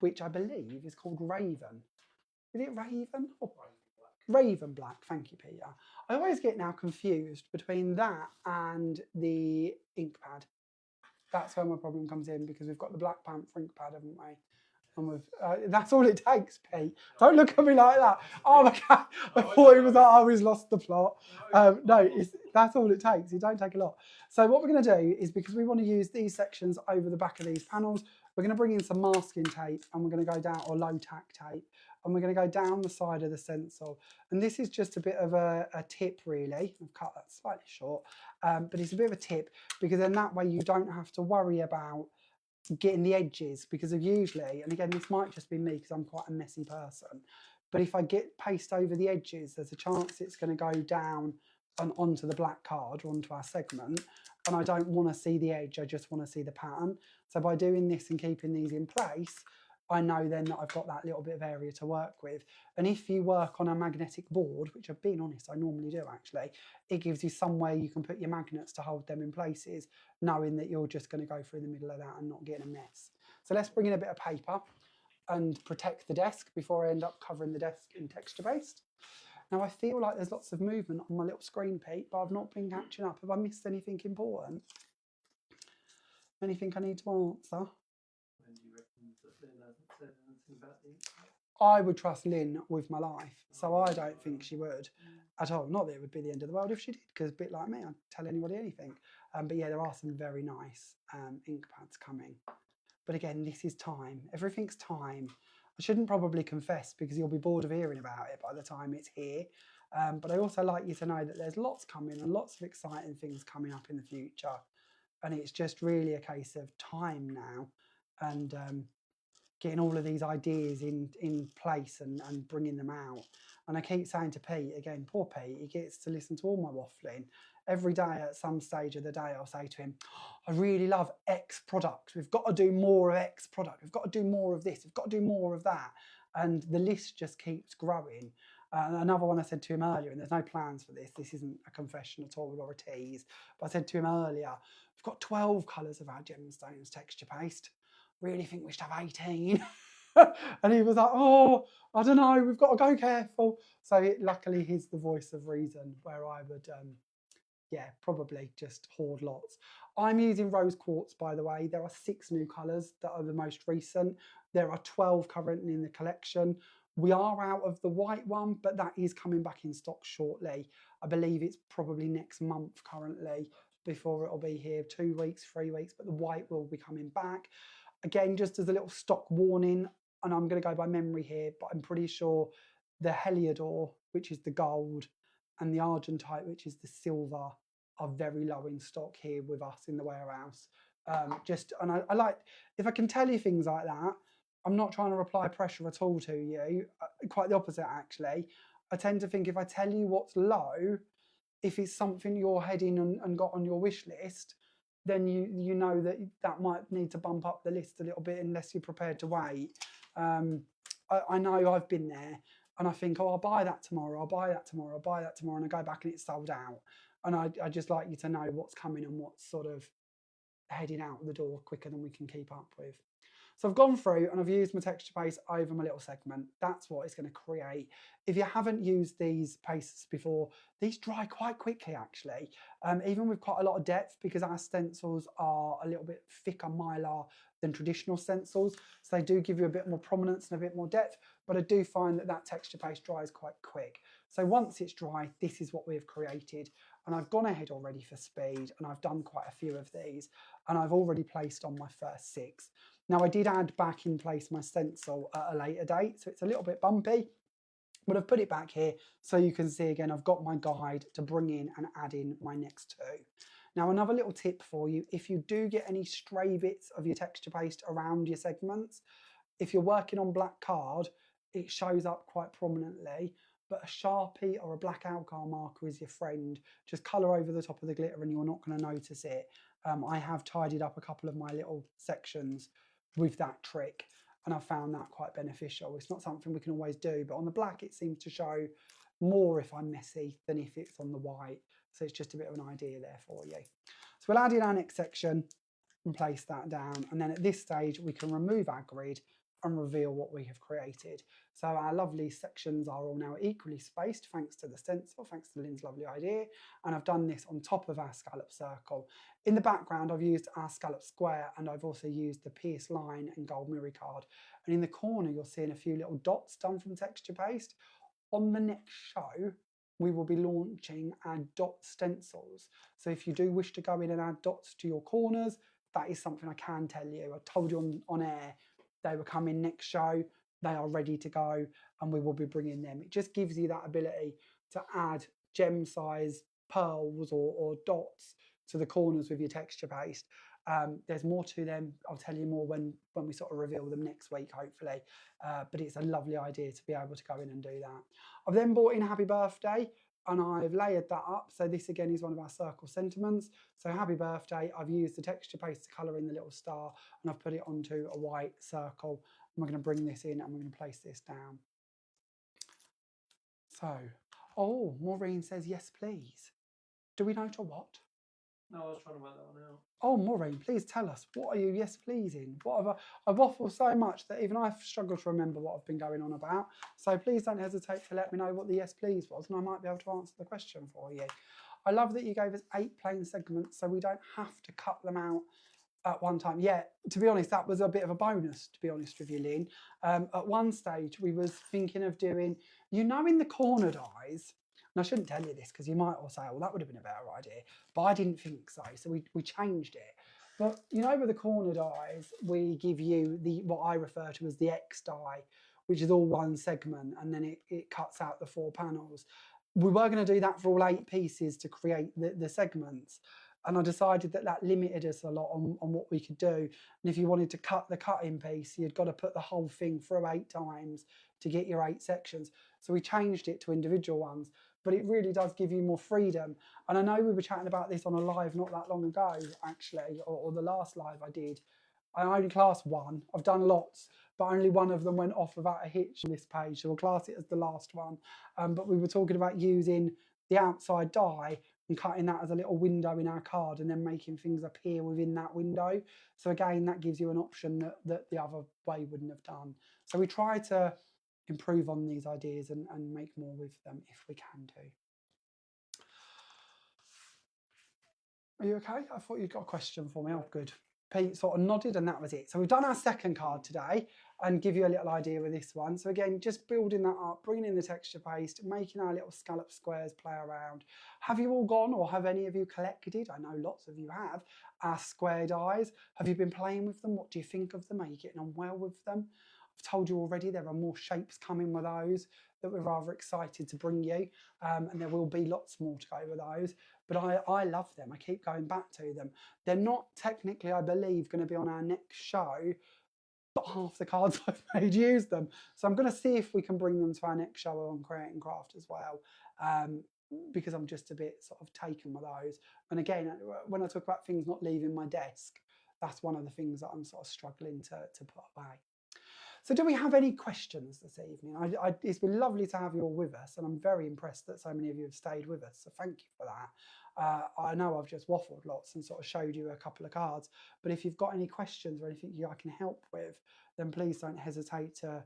which I believe is called Raven. Is it Raven? Or Raven Black, thank you, Peter. I always get now confused between that and the ink pad. That's where my problem comes in, because we've got the Black Panther ink pad, haven't we? And we've, that's all it takes, Pete. Don't look at me like that. Oh my God, I thought it was like, oh, he's lost the plot. No, that's all it takes. It don't take a lot. So what we're going to do is, because we want to use these sections over the back of these panels, we're going to bring in some masking tape, and we're going to go down, or low tack tape, and we're going to go down the side of the stencil. And this is just a bit of a tip, really. I've cut that slightly short, but it's a bit of a tip, because then that way you don't have to worry about getting the edges, because of usually, and again, this might just be me because I'm quite a messy person, but if I get paste over the edges, there's a chance it's going to go down and onto the black card or onto our segment, and I don't want to see the edge, I just want to see the pattern. So by doing this and keeping these in place, I know then that I've got that little bit of area to work with. And if you work on a magnetic board, which I've been honest, I normally do actually, it gives you somewhere you can put your magnets to hold them in places, knowing that you're just going to go through the middle of that and not get a mess. So let's bring in a bit of paper and protect the desk before I end up covering the desk in texture based. Now I feel like there's lots of movement on my little screen, Pete, but I've not been catching up. Have I missed anything important? Anything I need to answer? When do you reckon that Lynn hasn't said anything about the ink? I would trust Lynn with my life, so I don't think she would at all. Not that it would be the end of the world if she did, because a bit like me, I'd tell anybody anything. But yeah, there are some very nice ink pads coming. But again, this is time. Everything's time. I shouldn't probably confess, because you'll be bored of hearing about it by the time it's here. But I also like you to know that there's lots coming and lots of exciting things coming up in the future. And it's just really a case of time now, and getting all of these ideas in place and bringing them out. And I keep saying to Pete, again, poor Pete, he gets to listen to all my waffling. Every day at some stage of the day, I'll say to him, I really love X product. We've got to do more of X product. We've got to do more of this. We've got to do more of that. And the list just keeps growing. Another one I said to him earlier, and there's no plans for this, this isn't a confession at all or a tease, but I said to him earlier, we've got 12 colours of our gemstones texture paste. Really think we should have 18. And he was like, oh, I don't know, we've got to go careful. So luckily he's the voice of reason, where I would, yeah, probably just hoard lots. I'm using rose quartz, by the way. There are 6 new colours that are the most recent. There are 12 currently in the collection. We are out of the white one, but that is coming back in stock shortly. I believe it's probably next month currently, before it'll be here, 2 weeks, 3 weeks, but the white will be coming back. Again, just as a little stock warning, and I'm going to go by memory here, but I'm pretty sure the Heliodor, which is the gold, and the Argentite, which is the silver, are very low in stock here with us in the warehouse. And I like, if I can tell you things like that, I'm not trying to apply pressure at all to you. Quite the opposite, actually. I tend to think if I tell you what's low, if it's something you're heading and got on your wish list, then you know that might need to bump up the list a little bit unless you're prepared to wait. I know I've been there, and I think, oh, I'll buy that tomorrow, I'll buy that tomorrow, I'll buy that tomorrow, and I go back and it's sold out. And I just like you to know what's coming and what's sort of heading out the door quicker than we can keep up with. So I've gone through and I've used my texture paste over my little segment. That's what it's going to create. If you haven't used these pastes before, these dry quite quickly actually, even with quite a lot of depth, because our stencils are a little bit thicker mylar than traditional stencils. So they do give you a bit more prominence and a bit more depth, but I do find that texture paste dries quite quick. So once it's dry, this is what we've created. And I've gone ahead already for speed, and I've done quite a few of these, and I've already placed on my first 6. Now I did add back in place my stencil at a later date, so it's a little bit bumpy, but I've put it back here so you can see again, I've got my guide to bring in and add in my next 2. Now another little tip for you, if you do get any stray bits of your texture paste around your segments, if you're working on black card, it shows up quite prominently, but a Sharpie or a black alcohol marker is your friend. Just colour over the top of the glitter and you're not going to notice it. I have tidied up a couple of my little sections with that trick, and I've found that quite beneficial. It's not something we can always do, but on the black it seems to show more if I'm messy than if it's on the white. So it's just a bit of an idea there for you. So we'll add in our next section, and place that down. And then at this stage, we can remove our grid and reveal what we have created. So our lovely sections are all now equally spaced thanks to the stencil, thanks to Lynn's lovely idea. And I've done this on top of our scallop circle. In the background, I've used our scallop square, and I've also used the pierced line and gold mirror card. And in the corner, you're seeing a few little dots done from texture paste. On the next show, we will be launching our dot stencils. So if you do wish to go in and add dots to your corners, that is something I can tell you. I told you on air they were coming next show. They are ready to go, and we will be bringing them. It just gives you that ability to add gem size pearls or dots to the corners with your texture paste. There's more to them. I'll tell you more when we sort of reveal them next week, hopefully. But it's a lovely idea to be able to go in and do that. I've then brought in Happy Birthday, and I've layered that up. So this again is one of our circle sentiments. So Happy Birthday, I've used the texture paste to colour in the little star, and I've put it onto a white circle. And we're going to bring this in and we're going to place this down. So, oh, Maureen says, yes, please. Do we know to what? No, I was trying to work that one out. Oh, Maureen, please tell us, what are you yes please in? What have I waffle so much that even I've struggled to remember what I've been going on about. So please don't hesitate to let me know what the yes please was, and I might be able to answer the question for you. I love that you gave us 8 plain segments, so we don't have to cut them out at one time. Yeah, to be honest, that was a bit of a bonus, to be honest with you, Lynn. At one stage, we was thinking of doing, you know, in the cornered eyes, and I shouldn't tell you this because you might all say, well, that would have been a better idea, but I didn't think so, so we changed it. But you know, with the cornered eyes, we give you the what I refer to as the X die, which is all one segment, and then it cuts out the 4 panels. We were going to do that for all 8 pieces to create the segments. And I decided that that limited us a lot on what we could do. And if you wanted to cut the cutting piece, you'd got to put the whole thing through 8 times to get your 8 sections. So we changed it to individual ones, but it really does give you more freedom. And I know we were chatting about this on a live not that long ago, actually, or the last live I did. I only classed 1. I've done lots, but only one of them went off without a hitch on this page. So we'll class it as the last one. But we were talking about using the outside die and cutting that as a little window in our card and then making things appear within that window. So again, that gives you an option that the other way wouldn't have done. So we try to improve on these ideas and make more with them if we can do. Are you okay? I thought you'd got a question for me. Oh, good. Pete sort of nodded and that was it. So we've done our second card today and give you a little idea with this one. So again, just building that up, bringing in the texture paste, making our little scallop squares play around. Have you all gone, or have any of you collected? I know lots of you have. Our square dies. Have you been playing with them? What do you think of them? Are you getting on well with them? I've told you already there are more shapes coming with those that we're rather excited to bring you, and there will be lots more to go with those. But I love them. I keep going back to them. They're not technically, I believe, going to be on our next show, but half the cards I've made use them. So I'm going to see if we can bring them to our next show on Create and Craft as well, because I'm just a bit sort of taken with those. And again, when I talk about things not leaving my desk, that's one of the things that I'm sort of struggling to put away. So do we have any questions this evening? It's been lovely to have you all with us, and I'm very impressed that so many of you have stayed with us, so thank you for that. I know I've just waffled lots and sort of showed you a couple of cards, but if you've got any questions or anything I can help with, then please don't hesitate to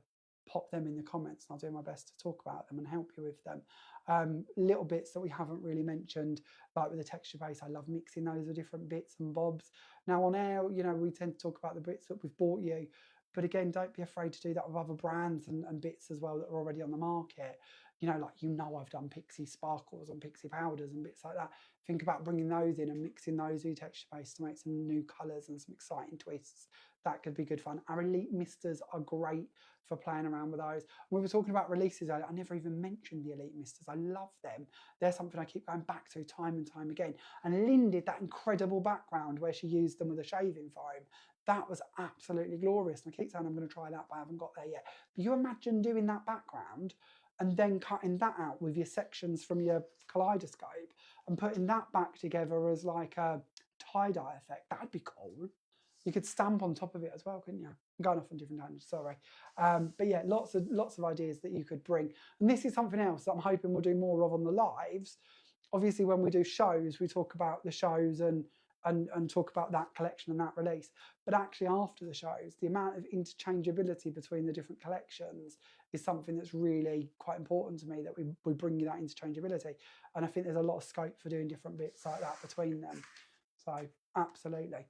pop them in the comments, and I'll do my best to talk about them and help you with them. Little bits that we haven't really mentioned, like with the texture base, I love mixing those with different bits and bobs. Now on air, you know, we tend to talk about the bits that we've bought you, but again, don't be afraid to do that with other brands and bits as well that are already on the market. You know, like, you know, I've done Pixie Sparkles and Pixie Powders and bits like that. Think about bringing those in and mixing those with texture base to make some new colours and some exciting twists. That could be good fun. Our Elite Misters are great for playing around with those. We were talking about releases earlier. I never even mentioned the Elite Misters. I love them. They're something I keep going back to time and time again. And Lynn did that incredible background where she used them with a shaving foam. That was absolutely glorious. And I keep saying I'm going to try that, but I haven't got there yet. But you imagine doing that background and then cutting that out with your sections from your Kaleidoscope and putting that back together as like a tie-dye effect. That'd be cool. You could stamp on top of it as well, couldn't you? I'm going off on different tangents, sorry. But yeah, lots of ideas that you could bring. And this is something else that I'm hoping we'll do more of on the lives. Obviously, when we do shows, we talk about the shows and and talk about that collection and that release. But actually after the shows, the amount of interchangeability between the different collections is something that's really quite important to me, that we bring you that interchangeability. And I think there's a lot of scope for doing different bits like that between them. So absolutely.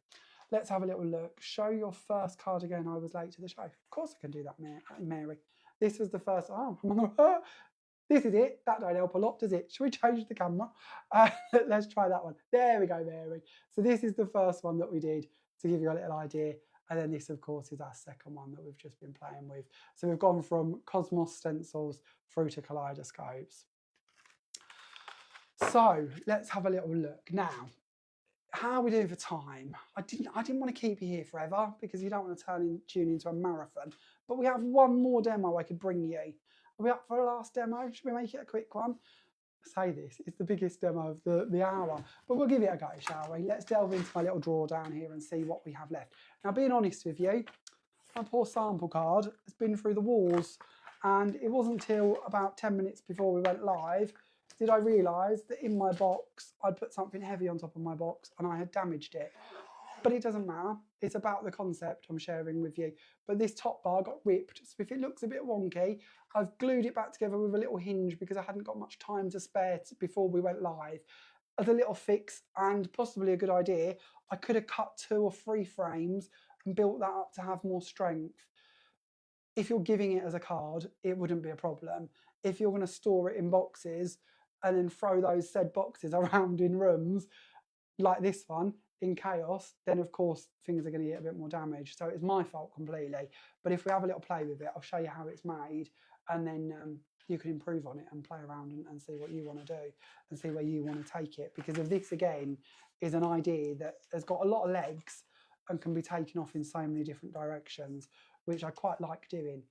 Let's have a little look. Show your first card again. I was late to the show. Of course I can do that, Mary. This was the first. Oh, this is it. That don't help a lot, does it? Should we change the camera? Let's try that one. There we go, Mary. So this is the first one that we did to give you a little idea. And then this, of course, is our second one that we've just been playing with. So we've gone from Cosmos stencils through to kaleidoscopes. So let's have a little look now. How are we doing for time? I didn't want to keep you here forever because you don't want to tune into a marathon. But we have one more demo I could bring you. Are we up for the last demo? Should we make it a quick one? I say this, it's the biggest demo of the hour, but we'll give it a go, shall we? Let's delve into my little drawer down here and see what we have left. Now, being honest with you, my poor sample card has been through the wars, and it wasn't until about 10 minutes before we went live did I realise that in my box, I'd put something heavy on top of my box and I had damaged it. But it doesn't matter. It's about the concept I'm sharing with you. But this top bar got ripped, so if it looks a bit wonky, I've glued it back together with a little hinge because I hadn't got much time to spare before we went live. As a little fix and possibly a good idea, I could have cut 2 or 3 frames and built that up to have more strength. If you're giving it as a card, it wouldn't be a problem. If you're going to store it in boxes and then throw those said boxes around in rooms, like this one, in chaos, then of course things are going to get a bit more damaged. So it's my fault completely. But if we have a little play with it, I'll show you how it's made, and then you can improve on it and play around and see what you want to do and see where you want to take it. Because if this again is an idea that has got a lot of legs and can be taken off in so many different directions, which I quite like doing.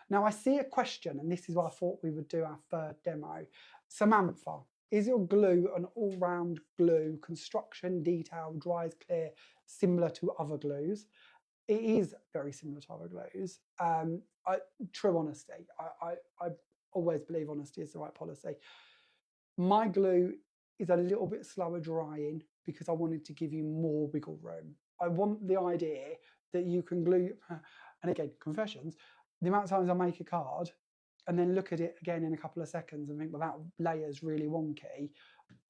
Now I see a question, and this is what I thought we would do our third demo. Samantha, is your glue an all-round glue, construction, detail, dries clear, similar to other glues? It is very similar to other glues. True honesty. I always believe honesty is the right policy. My glue is a little bit slower drying because I wanted to give you more wiggle room. I want the idea that you can glue, and again, confessions, the amount of times I make a card and then look at it again in a couple of seconds and think, well, that layer's really wonky.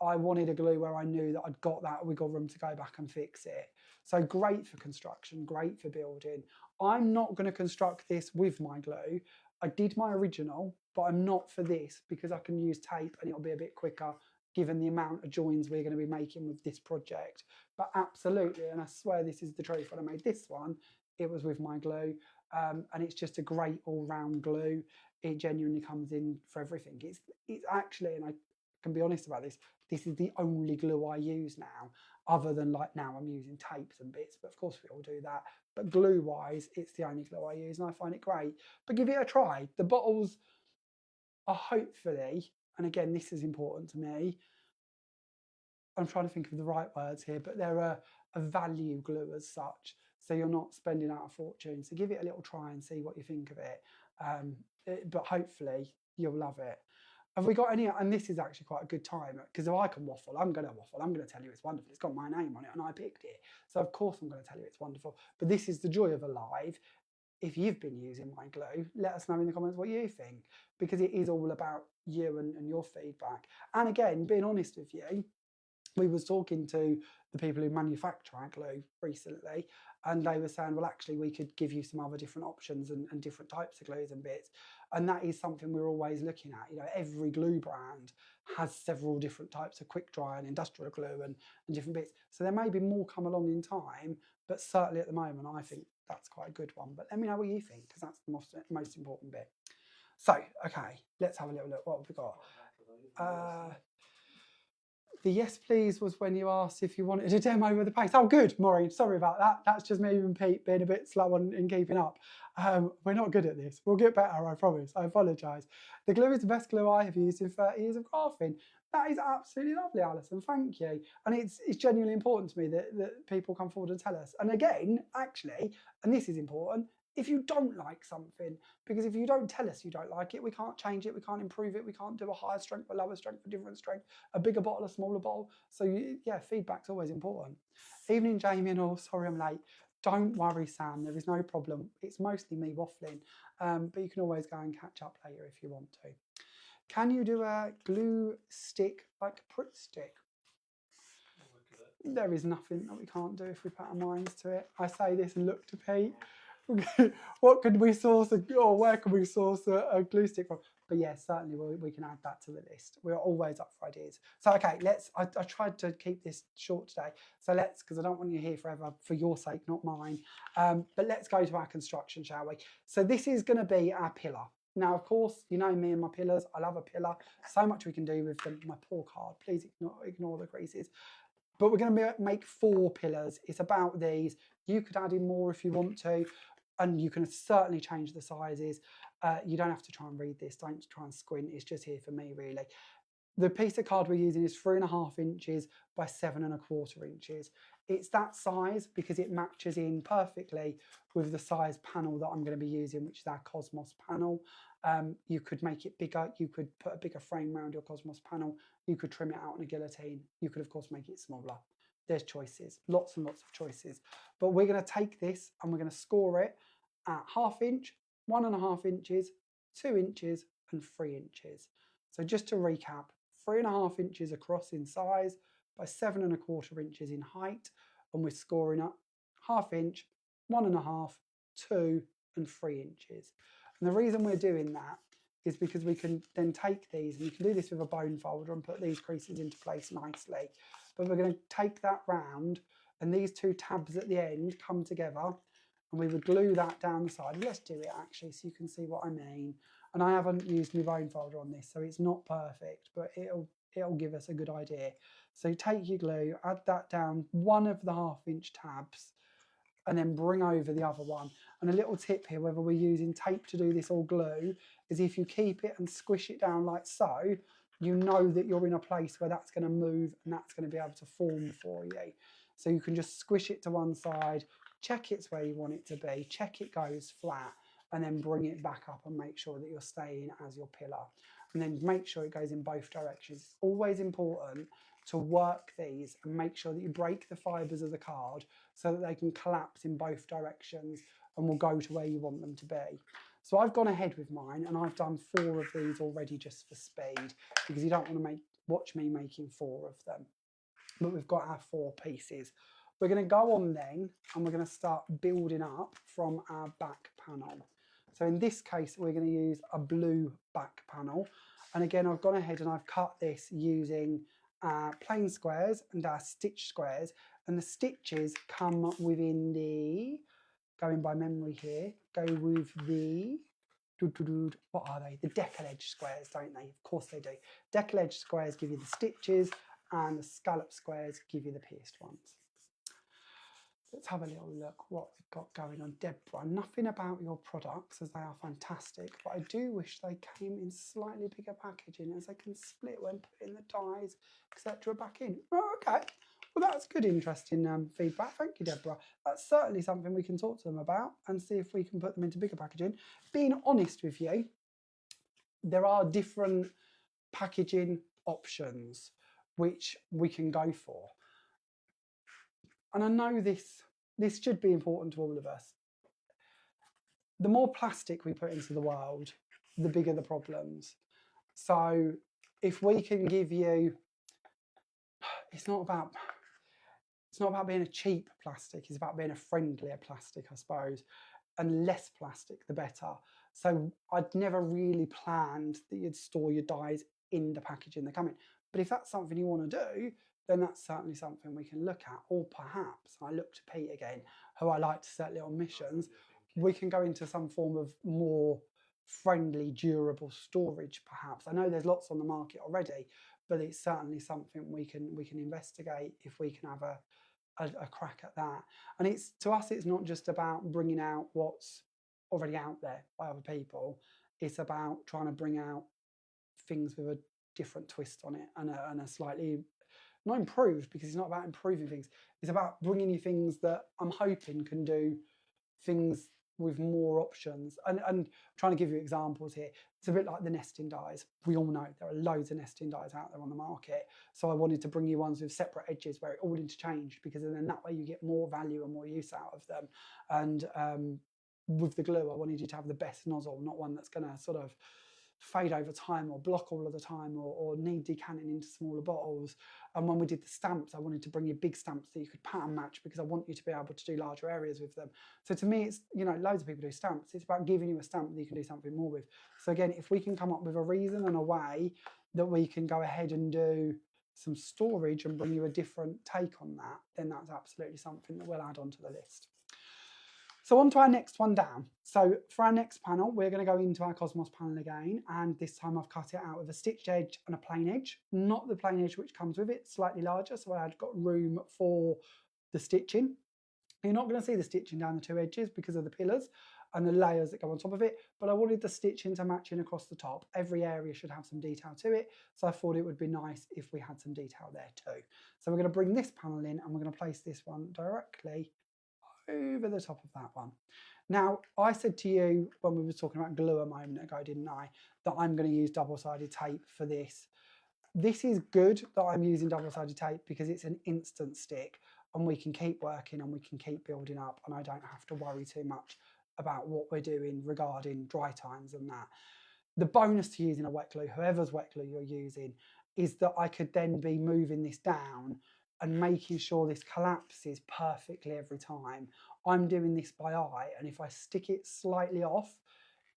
I wanted a glue where I knew that I'd got that wiggle room to go back and fix it. So great for construction, great for building. I'm not going to construct this with my glue. I did my original, but I'm not for this because I can use tape and it'll be a bit quicker given the amount of joins we're going to be making with this project. But absolutely, and I swear this is the truth, when I made this one, it was with my glue. And it's just a great all-round glue. It genuinely comes in for everything. It's actually, and I can be honest about this is the only glue I use now, other than like now I'm using tapes and bits, but of course we all do that. But glue-wise, it's the only glue I use and I find it great. But give it a try. The bottles are hopefully, and again, this is important to me, I'm trying to think of the right words here, but they're a value glue as such. So you're not spending out a fortune. So give it a little try and see what you think of it. But hopefully you'll love it. Have we got any, and this is actually quite a good time, because if I can waffle, I'm going to waffle. I'm going to tell you it's wonderful. It's got my name on it and I picked it. So of course I'm going to tell you it's wonderful. But this is the joy of a live. If you've been using my glue, let us know in the comments what you think, because it is all about you and your feedback. And again, being honest with you, we was talking to the people who manufacture our glue recently, and they were saying, well, actually, we could give you some other different options and different types of glues and bits. And that is something we're always looking at. You know, every glue brand has several different types of quick dry and industrial glue and different bits. So there may be more come along in time, but certainly at the moment, I think that's quite a good one. But let me know what you think, because that's the most important bit. So, okay, let's have a little look. What have we got? The yes please was when you asked if you wanted a demo with the paint. Oh good, Maureen, sorry about that. That's just me and Pete being a bit slow in keeping up. We're not good at this. We'll get better, I promise. I apologise. The glue is the best glue I have used in 30 years of crafting. That is absolutely lovely, Alison, thank you. And it's genuinely important to me that people come forward and tell us. And again, actually, and this is important, if you don't like something, because if you don't tell us you don't like it, we can't change it, we can't improve it, we can't do a higher strength, a lower strength, a different strength, a bigger bottle, a smaller bottle. So yeah, feedback's always important. Evening, Jamie and all, sorry I'm late. Don't worry, Sam, there is no problem. It's mostly me waffling, but you can always go and catch up later if you want to. Can you do a glue stick like Pritt stick? There is nothing that we can't do if we put our minds to it. I say this and look to Pete. What could we source, or where can we source a glue stick from? But yes, certainly we can add that to the list. We're always up for ideas. So okay, I tried to keep this short today. So let's, because I don't want you here forever for your sake, not mine. But let's go to our construction, shall we? So this is going to be our pillar. Now, of course, you know me and my pillars. I love a pillar. So much we can do with them. My poor card. Please ignore the creases. But we're going to make 4 pillars. It's about these. You could add in more if you want to, and you can certainly change the sizes. You don't have to try and read this. Don't try and squint. It's just here for me, really. The piece of card we're using is 3.5 inches by 7.25 inches. It's that size because it matches in perfectly with the size panel that I'm going to be using, which is our Cosmos panel. You could make it bigger. You could put a bigger frame around your Cosmos panel. You could trim it out in a guillotine. You could, of course, make it smaller. There's choices, lots and lots of choices. But we're going to take this and we're going to score it at 1/2 inch, 1.5 inches, 2 inches, and 3 inches. So just to recap, 3.5 inches across in size by 7.25 inches in height, and we're scoring at 1/2 inch, 1.5, 2, and 3 inches. And the reason we're doing that is because we can then take these, and you can do this with a bone folder and put these creases into place nicely. But we're going to take that round, and these 2 tabs at the end come together, and we would glue that down the side. Let's do it actually so you can see what I mean. And I haven't used my bone folder on this, so it's not perfect, but it'll give us a good idea. So take your glue, add that down one of the 1/2 inch tabs, and then bring over the other one. And a little tip here, whether we're using tape to do this or glue, is if you keep it and squish it down like so, you know that you're in a place where that's going to move and that's going to be able to form for you. So you can just squish it to one side, check it's where you want it to be, check it goes flat, and then bring it back up and make sure that you're staying as your pillar. And then make sure it goes in both directions. It's always important to work these and make sure that you break the fibres of the card so that they can collapse in both directions and will go to where you want them to be. So I've gone ahead with mine and I've done 4 of these already just for speed, because you don't want to watch me making 4 of them. But we've got our 4 pieces. We're going to go on then and we're going to start building up from our back panel. So in this case, we're going to use a blue back panel. And again, I've gone ahead and I've cut this using plain squares and our stitch squares. And the stitches come within the, going by memory here, go with the, what are they? The decal edge squares, don't they? Of course they do. Decal edge squares give you the stitches and the scallop squares give you the pierced ones. Let's have a little look what we've got going on. Deborah, nothing about your products as they are fantastic, but I do wish they came in slightly bigger packaging as they can split when putting the dies, etc. back in. Oh, okay. Well, that's good, interesting feedback. Thank you, Deborah. That's certainly something we can talk to them about and see if we can put them into bigger packaging. Being honest with you, there are different packaging options which we can go for. And I know this should be important to all of us. The more plastic we put into the world, the bigger the problems. So if we can give you, it's not about being a cheap plastic, it's about being a friendlier plastic, I suppose, and less plastic, the better. So I'd never really planned that you'd store your dies in the packaging they come in. But if that's something you want to do, then that's certainly something we can look at. Or perhaps, I look to Pete again, who I like to set little missions, we can go into some form of more friendly, durable storage, perhaps. I know there's lots on the market already, but it's certainly something we can investigate if we can have a crack at that. And it's, to us, it's not just about bringing out what's already out there by other people. It's about trying to bring out things with a different twist on it and a slightly, not improved, because it's not about improving things. It's about bringing you things that I'm hoping can do things with more options. And trying to give you examples here, it's a bit like the nesting dies. We all know there are loads of nesting dies out there on the market. So I wanted to bring you ones with separate edges where it all interchanged, because then that way you get more value and more use out of them. And with the glue, I wanted you to have the best nozzle, not one that's going to sort of fade over time or block all of the time, or need decanting into smaller bottles. And when we did the stamps, I wanted to bring you big stamps that you could pattern match, because I want you to be able to do larger areas with them. So to me, it's, you know, loads of people do stamps. It's about giving you a stamp that you can do something more with. So again, if we can come up with a reason and a way that we can go ahead and do some storage and bring you a different take on that, then that's absolutely something that we'll add onto the list. So on to our next one down. So for our next panel, we're going to go into our Cosmos panel again, and this time I've cut it out with a stitched edge and a plain edge, not the plain edge which comes with it, slightly larger, so I've got room for the stitching. You're not going to see the stitching down the two edges because of the pillars and the layers that go on top of it, but I wanted the stitching to match in across the top. Every area should have some detail to it, so I thought it would be nice if we had some detail there too. So we're going to bring this panel in, and we're going to place this one directly over the top of that one. Now, I said to you when we were talking about glue a moment ago, didn't I, that I'm going to use double-sided tape for this. This is good that I'm using double-sided tape because it's an instant stick, and we can keep working and we can keep building up, and I don't have to worry too much about what we're doing regarding dry times and that. The bonus to using a wet glue, whoever's wet glue you're using, is that I could then be moving this down and making sure this collapses perfectly every time. I'm doing this by eye, and if I stick it slightly off,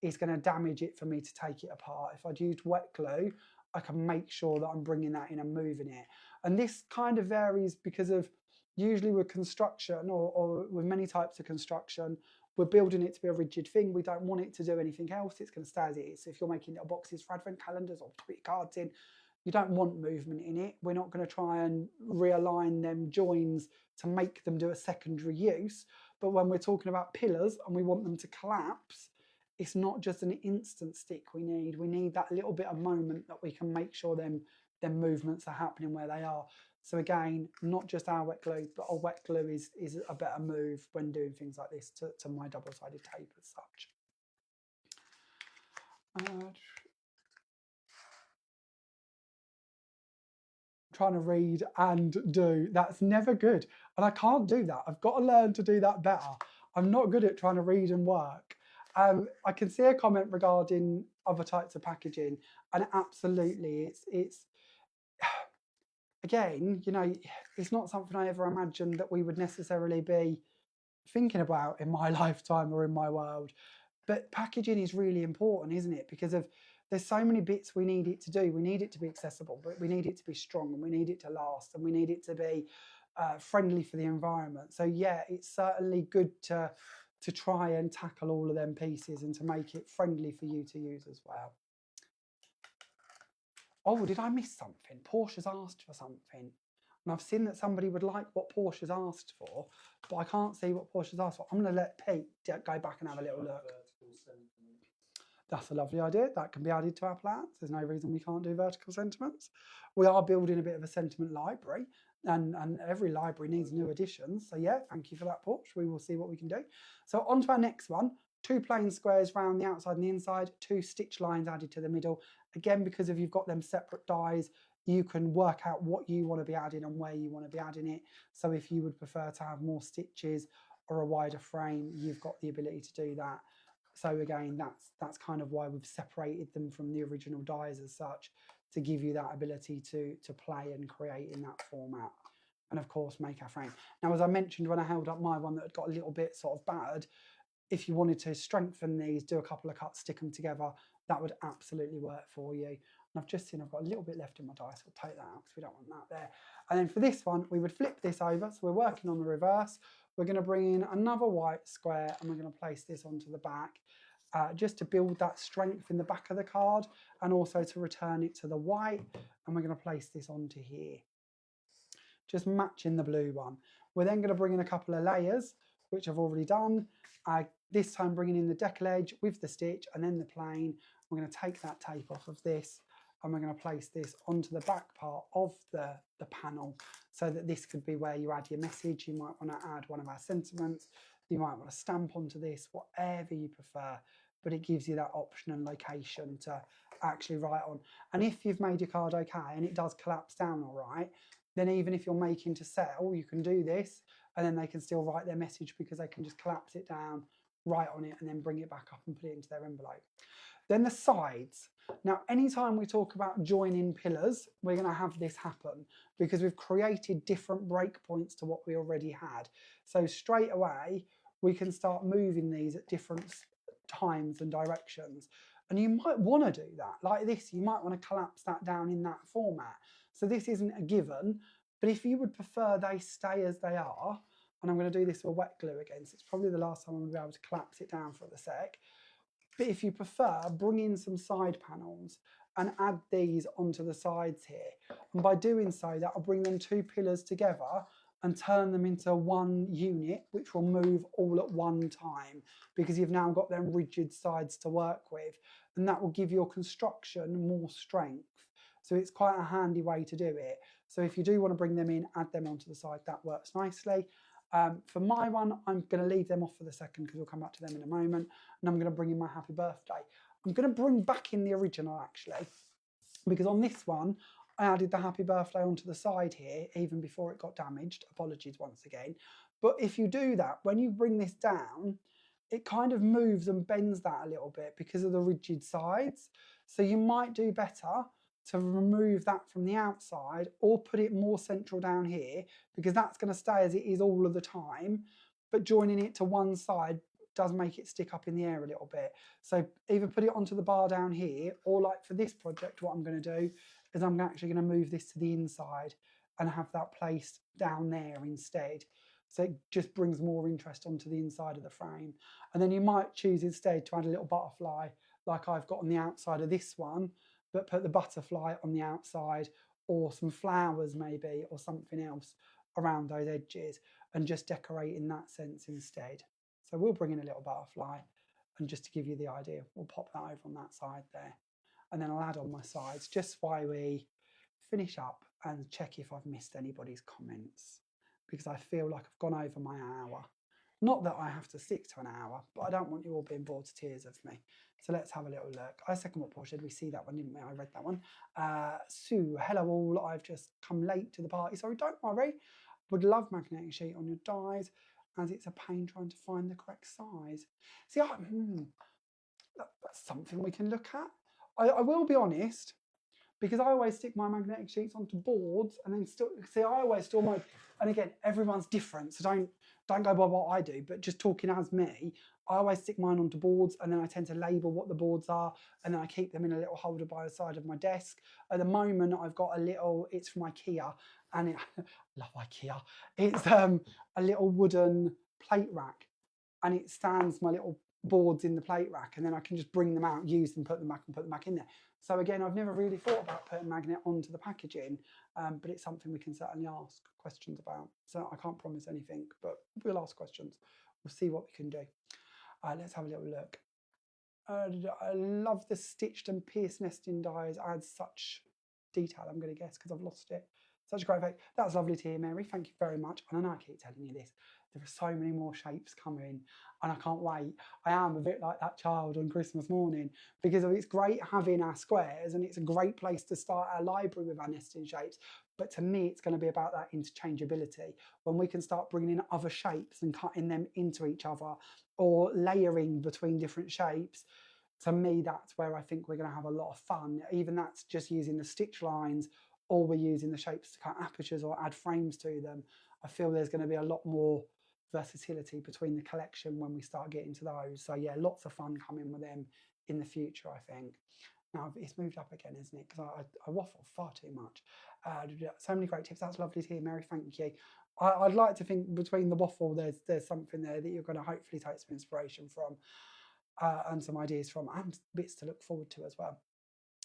it's going to damage it for me to take it apart. If I'd used wet glue, I can make sure that I'm bringing that in and moving it. And this kind of varies because of, usually with construction or with many types of construction, we're building it to be a rigid thing. We don't want it to do anything else. It's going to stay as it is. So if you're making little boxes for advent calendars or put your cards in, you don't want movement in it. We're not going to try and realign them joins to make them do a secondary use. But when we're talking about pillars and we want them to collapse, it's not just an instant stick we need. We need that little bit of moment that we can make sure them movements are happening where they are. So again, not just our wet glue, but our wet glue is a better move when doing things like this to my double-sided tape as such. Trying to read and do, that's never good, and I can't do that. I've got to learn to do that better. I'm not good at trying to read and work. I can see a comment regarding other types of packaging, and absolutely it's again, you know, it's not something I ever imagined that we would necessarily be thinking about in my lifetime or in my world. But packaging is really important, isn't it? Because there's so many bits we need it to do. We need it to be accessible, but we need it to be strong, and we need it to last, and we need it to be friendly for the environment. So yeah, it's certainly good to try and tackle all of them pieces and to make it friendly for you to use as well. Oh, did I miss something? Portia's asked for something. And I've seen that somebody would like what Portia's asked for, but I can't see what Portia's asked for. I'm going to let Pete go back and have a little look. That's a lovely idea. That can be added to our plans. There's no reason we can't do vertical sentiments. We are building a bit of a sentiment library, and every library needs new additions. So yeah, thank you for that, Portia. We will see what we can do. So on to our next one. 2 plain squares round the outside and the inside, 2 stitch lines added to the middle. Again, because if you've got them separate dies, you can work out what you want to be adding and where you want to be adding it. So if you would prefer to have more stitches or a wider frame, you've got the ability to do that. So again, that's kind of why we've separated them from the original dies as such, to give you that ability to play and create in that format. And of course, make our frame. Now, as I mentioned when I held up my one that had got a little bit sort of battered, if you wanted to strengthen these, do a couple of cuts, stick them together, that would absolutely work for you. And I've just seen I've got a little bit left in my die, so I'll take that out because we don't want that there. And then for this one, we would flip this over. So we're working on the reverse. We're going to bring in another white square, and we're going to place this onto the back, just to build that strength in the back of the card, and also to return it to the white. And we're going to place this onto here, just matching the blue one. We're then going to bring in a couple of layers, which I've already done. This time bringing in the decal edge with the stitch and then the plain. We're going to take that tape off of this, and we're going to place this onto the back part of the panel, so that this could be where you add your message. You might want to add one of our sentiments. You might want to stamp onto this, whatever you prefer, but it gives you that option and location to actually write on. And if you've made your card okay and it does collapse down all right, then even if you're making to sell, you can do this and then they can still write their message because they can just collapse it down, write on it, and then bring it back up and put it into their envelope. Then the sides. Now, anytime we talk about joining pillars, we're going to have this happen because we've created different breakpoints to what we already had. So straight away, we can start moving these at different times and directions. And you might want to do that. Like this, you might want to collapse that down in that format. So this isn't a given, but if you would prefer they stay as they are, and I'm going to do this with wet glue again, so it's probably the last time I'm going to be able to collapse it down for a sec. But if you prefer, bring in some side panels and add these onto the sides here. And by doing so, that will bring them two pillars together and turn them into one unit, which will move all at one time because you've now got them rigid sides to work with. And that will give your construction more strength. So it's quite a handy way to do it. So if you do want to bring them in, add them onto the side, that works nicely. For my one, I'm going to leave them off for the second because we'll come back to them in a moment. And I'm going to bring in my happy birthday. I'm going to bring back in the original actually, because on this one, I added the happy birthday onto the side here, even before it got damaged. Apologies once again. But if you do that, when you bring this down, it kind of moves and bends that a little bit because of the rigid sides. So you might do better to remove that from the outside or put it more central down here because that's going to stay as it is all of the time, but joining it to one side does make it stick up in the air a little bit. So either put it onto the bar down here, or like for this project, what I'm going to do is I'm actually going to move this to the inside and have that placed down there instead. So it just brings more interest onto the inside of the frame. And then you might choose instead to add a little butterfly like I've got on the outside of this one, but put the butterfly on the outside or some flowers maybe or something else around those edges and just decorate in that sense instead. So we'll bring in a little butterfly and just to give you the idea, we'll pop that over on that side there. And then I'll add on my sides just while we finish up and check if I've missed anybody's comments because I feel like I've gone over my hour. Not that I have to stick to an hour, but I don't want you all being bored to tears of me. So let's have a little look. I second what Paul said. We see that one, didn't we? I read that one. Sue, hello all. I've just come late to the party. Sorry, don't worry. Would love magnetic sheet on your dies as it's a pain trying to find the correct size. See, that's something we can look at. I will be honest, because I always stick my magnetic sheets onto boards and then still, see, I always store my, and again, everyone's different, so don't go by what I do, but just talking as me, I always stick mine onto boards and then I tend to label what the boards are and then I keep them in a little holder by the side of my desk. At the moment, I've got a little, it's from IKEA, and it, love IKEA, it's a little wooden plate rack and it stands my little boards in the plate rack and then I can just bring them out, use them, put them back in there. So again, I've never really thought about putting magnet onto the packaging, but it's something we can certainly ask questions about. So I can't promise anything, but we'll ask questions. We'll see what we can do. Let's have a little look. I love the stitched and pierced nesting dies. Adds such detail, I'm going to guess, because I've lost it. Such a great effect. That's lovely to hear, Mary. Thank you very much. And I know I keep telling you this. There are so many more shapes coming and I can't wait. I am a bit like that child on Christmas morning because it's great having our squares and it's a great place to start our library with our nesting shapes. But to me, it's going to be about that interchangeability when we can start bringing in other shapes and cutting them into each other or layering between different shapes. To me, that's where I think we're going to have a lot of fun. Even that's just using the stitch lines or we're using the shapes to cut apertures or add frames to them. I feel there's going to be a lot more versatility between the collection when we start getting to those. So yeah, lots of fun coming with them in the future, I think. Now it's moved up again, isn't it? Because I waffle far too much. So many great tips. That's lovely to hear, Mary. Thank you. I'd like to think between the waffle, there's something there that you're going to hopefully take some inspiration from and some ideas from and bits to look forward to as well.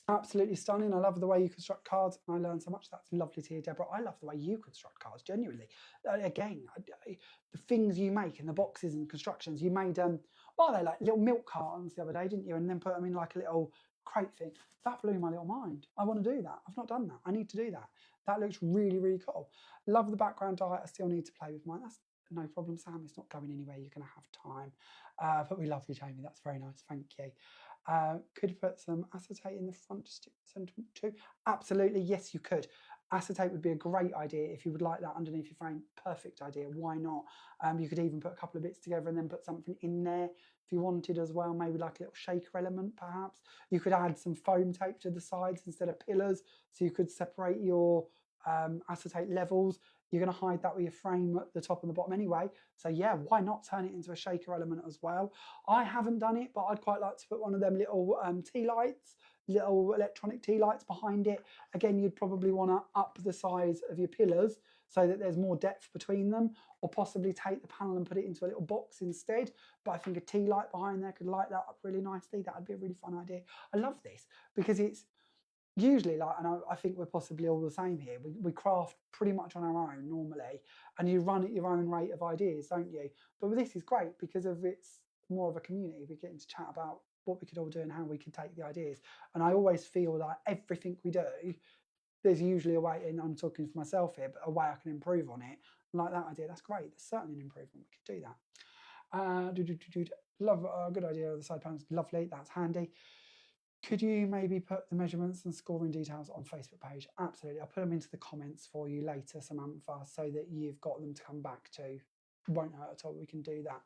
Absolutely stunning. I love the way you construct cards and I learned so much. That's lovely to hear, Deborah. I love the way you construct cards, genuinely. Again, the things you make and the boxes and constructions, you made, they like little milk cartons the other day, didn't you? And then put them in like a little crate thing. That blew my little mind. I want to do that. I've not done that. I need to do that. That looks really, really cool. Love the background diet. I still need to play with mine. No problem, Sam. It's not going anywhere. You're going to have time. But we love you, Jamie. That's very nice. Thank you. Could you put some acetate in the front to stick the sentiment to? Absolutely. Yes, you could. Acetate would be a great idea if you would like that underneath your frame. Perfect idea. Why not? You could even put a couple of bits together and then put something in there if you wanted as well. Maybe like a little shaker element, perhaps. You could add some foam tape to the sides instead of pillars, so you could separate your acetate levels. You're going to hide that with your frame at the top and the bottom anyway. So yeah, why not turn it into a shaker element as well? I haven't done it, but I'd quite like to put one of them little tea lights, little electronic tea lights behind it. Again, you'd probably want to up the size of your pillars so that there's more depth between them, or possibly take the panel and put it into a little box instead. But I think a tea light behind there could light that up really nicely. That would be a really fun idea. I love this because it's usually, like, and I think we're possibly all the same here, we craft pretty much on our own normally, and you run at your own rate of ideas, don't you? But this is great because of it's more of a community. We're getting to chat about what we could all do and how we could take the ideas. And I always feel like everything we do, there's usually a way, and I'm talking for myself here, but a way I can improve on it. Like that idea, that's great. There's certainly an improvement. We could do that. Love, good idea of the side panels. Lovely, that's handy. Could you maybe put the measurements and scoring details on Facebook page? Absolutely. I'll put them into the comments for you later, Samantha, so that you've got them to come back to. Won't hurt at all. We can do that.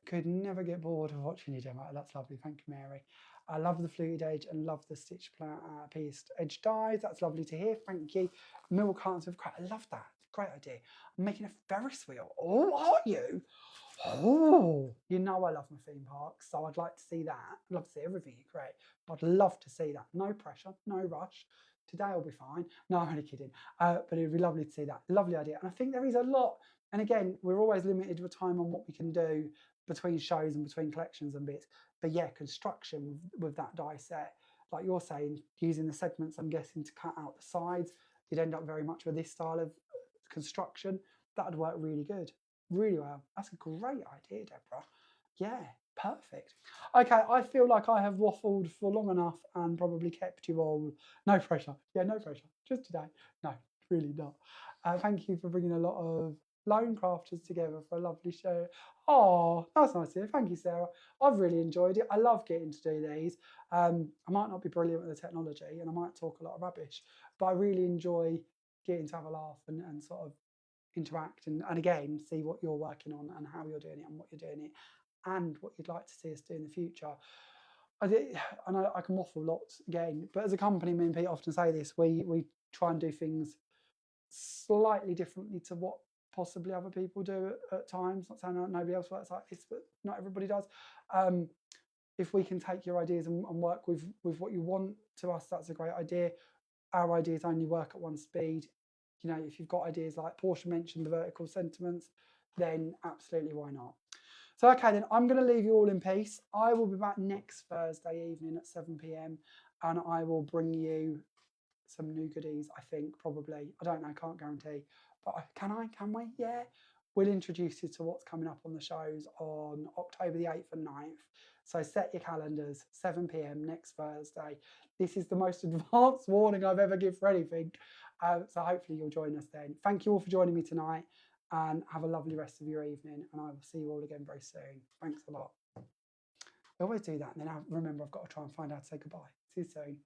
Could never get bored of watching you demo. That's lovely. Thank you, Mary. I love the fluted edge and love the stitch pieced edge dies. That's lovely to hear. Thank you. Milk cartons with crap. I love that. Great idea. I'm making a Ferris wheel. Oh, are you? Oh, you know I love my theme parks, so I'd like to see that. I'd love to see everything you create, but I'd love to see that. No pressure, no rush. Today will be fine. No, I'm only kidding. But it'd be lovely to see that. Lovely idea. And I think there is a lot. And again, we're always limited with time on what we can do between shows and between collections and bits. But yeah, construction with that die set, like you're saying, using the segments, I'm guessing, to cut out the sides, you'd end up very much with this style of construction. That would work really good. Really well. That's a great idea, Deborah. Yeah, perfect. Okay, I feel like I have waffled for long enough and probably kept you all. No pressure. Yeah, no pressure. Just today. No, really not. Thank you for bringing a lot of lone crafters together for a lovely show. Oh, that's nice to hear. Thank you, Sarah. I've really enjoyed it. I love getting to do these. I might not be brilliant with the technology and I might talk a lot of rubbish, but I really enjoy getting to have a laugh and sort of interact and again see what you're working on and how you're doing it and what you're doing it and what you'd like to see us do in the future. I know I can waffle lots again, but as a company, me and Pete often say this, we try and do things slightly differently to what possibly other people do at times. Not saying that nobody else works like this, but not everybody does. If we can take your ideas and work with what you want to us, that's a great idea. Our ideas only work at one speed. You know, if you've got ideas like Portia mentioned, the vertical sentiments, then absolutely, why not? So, okay, then I'm going to leave you all in peace. I will be back next Thursday evening at 7 p.m. and I will bring you some new goodies, I think, probably. I don't know, can't guarantee. But can we? Yeah. We'll introduce you to what's coming up on the shows on October the 8th and 9th. So set your calendars, 7 p.m. next Thursday. This is the most advanced warning I've ever given for anything. So hopefully you'll join us then. Thank you all for joining me tonight and have a lovely rest of your evening. And I will see you all again very soon. Thanks a lot. I always do that and then I remember I've got to try and find out to say goodbye. See you soon.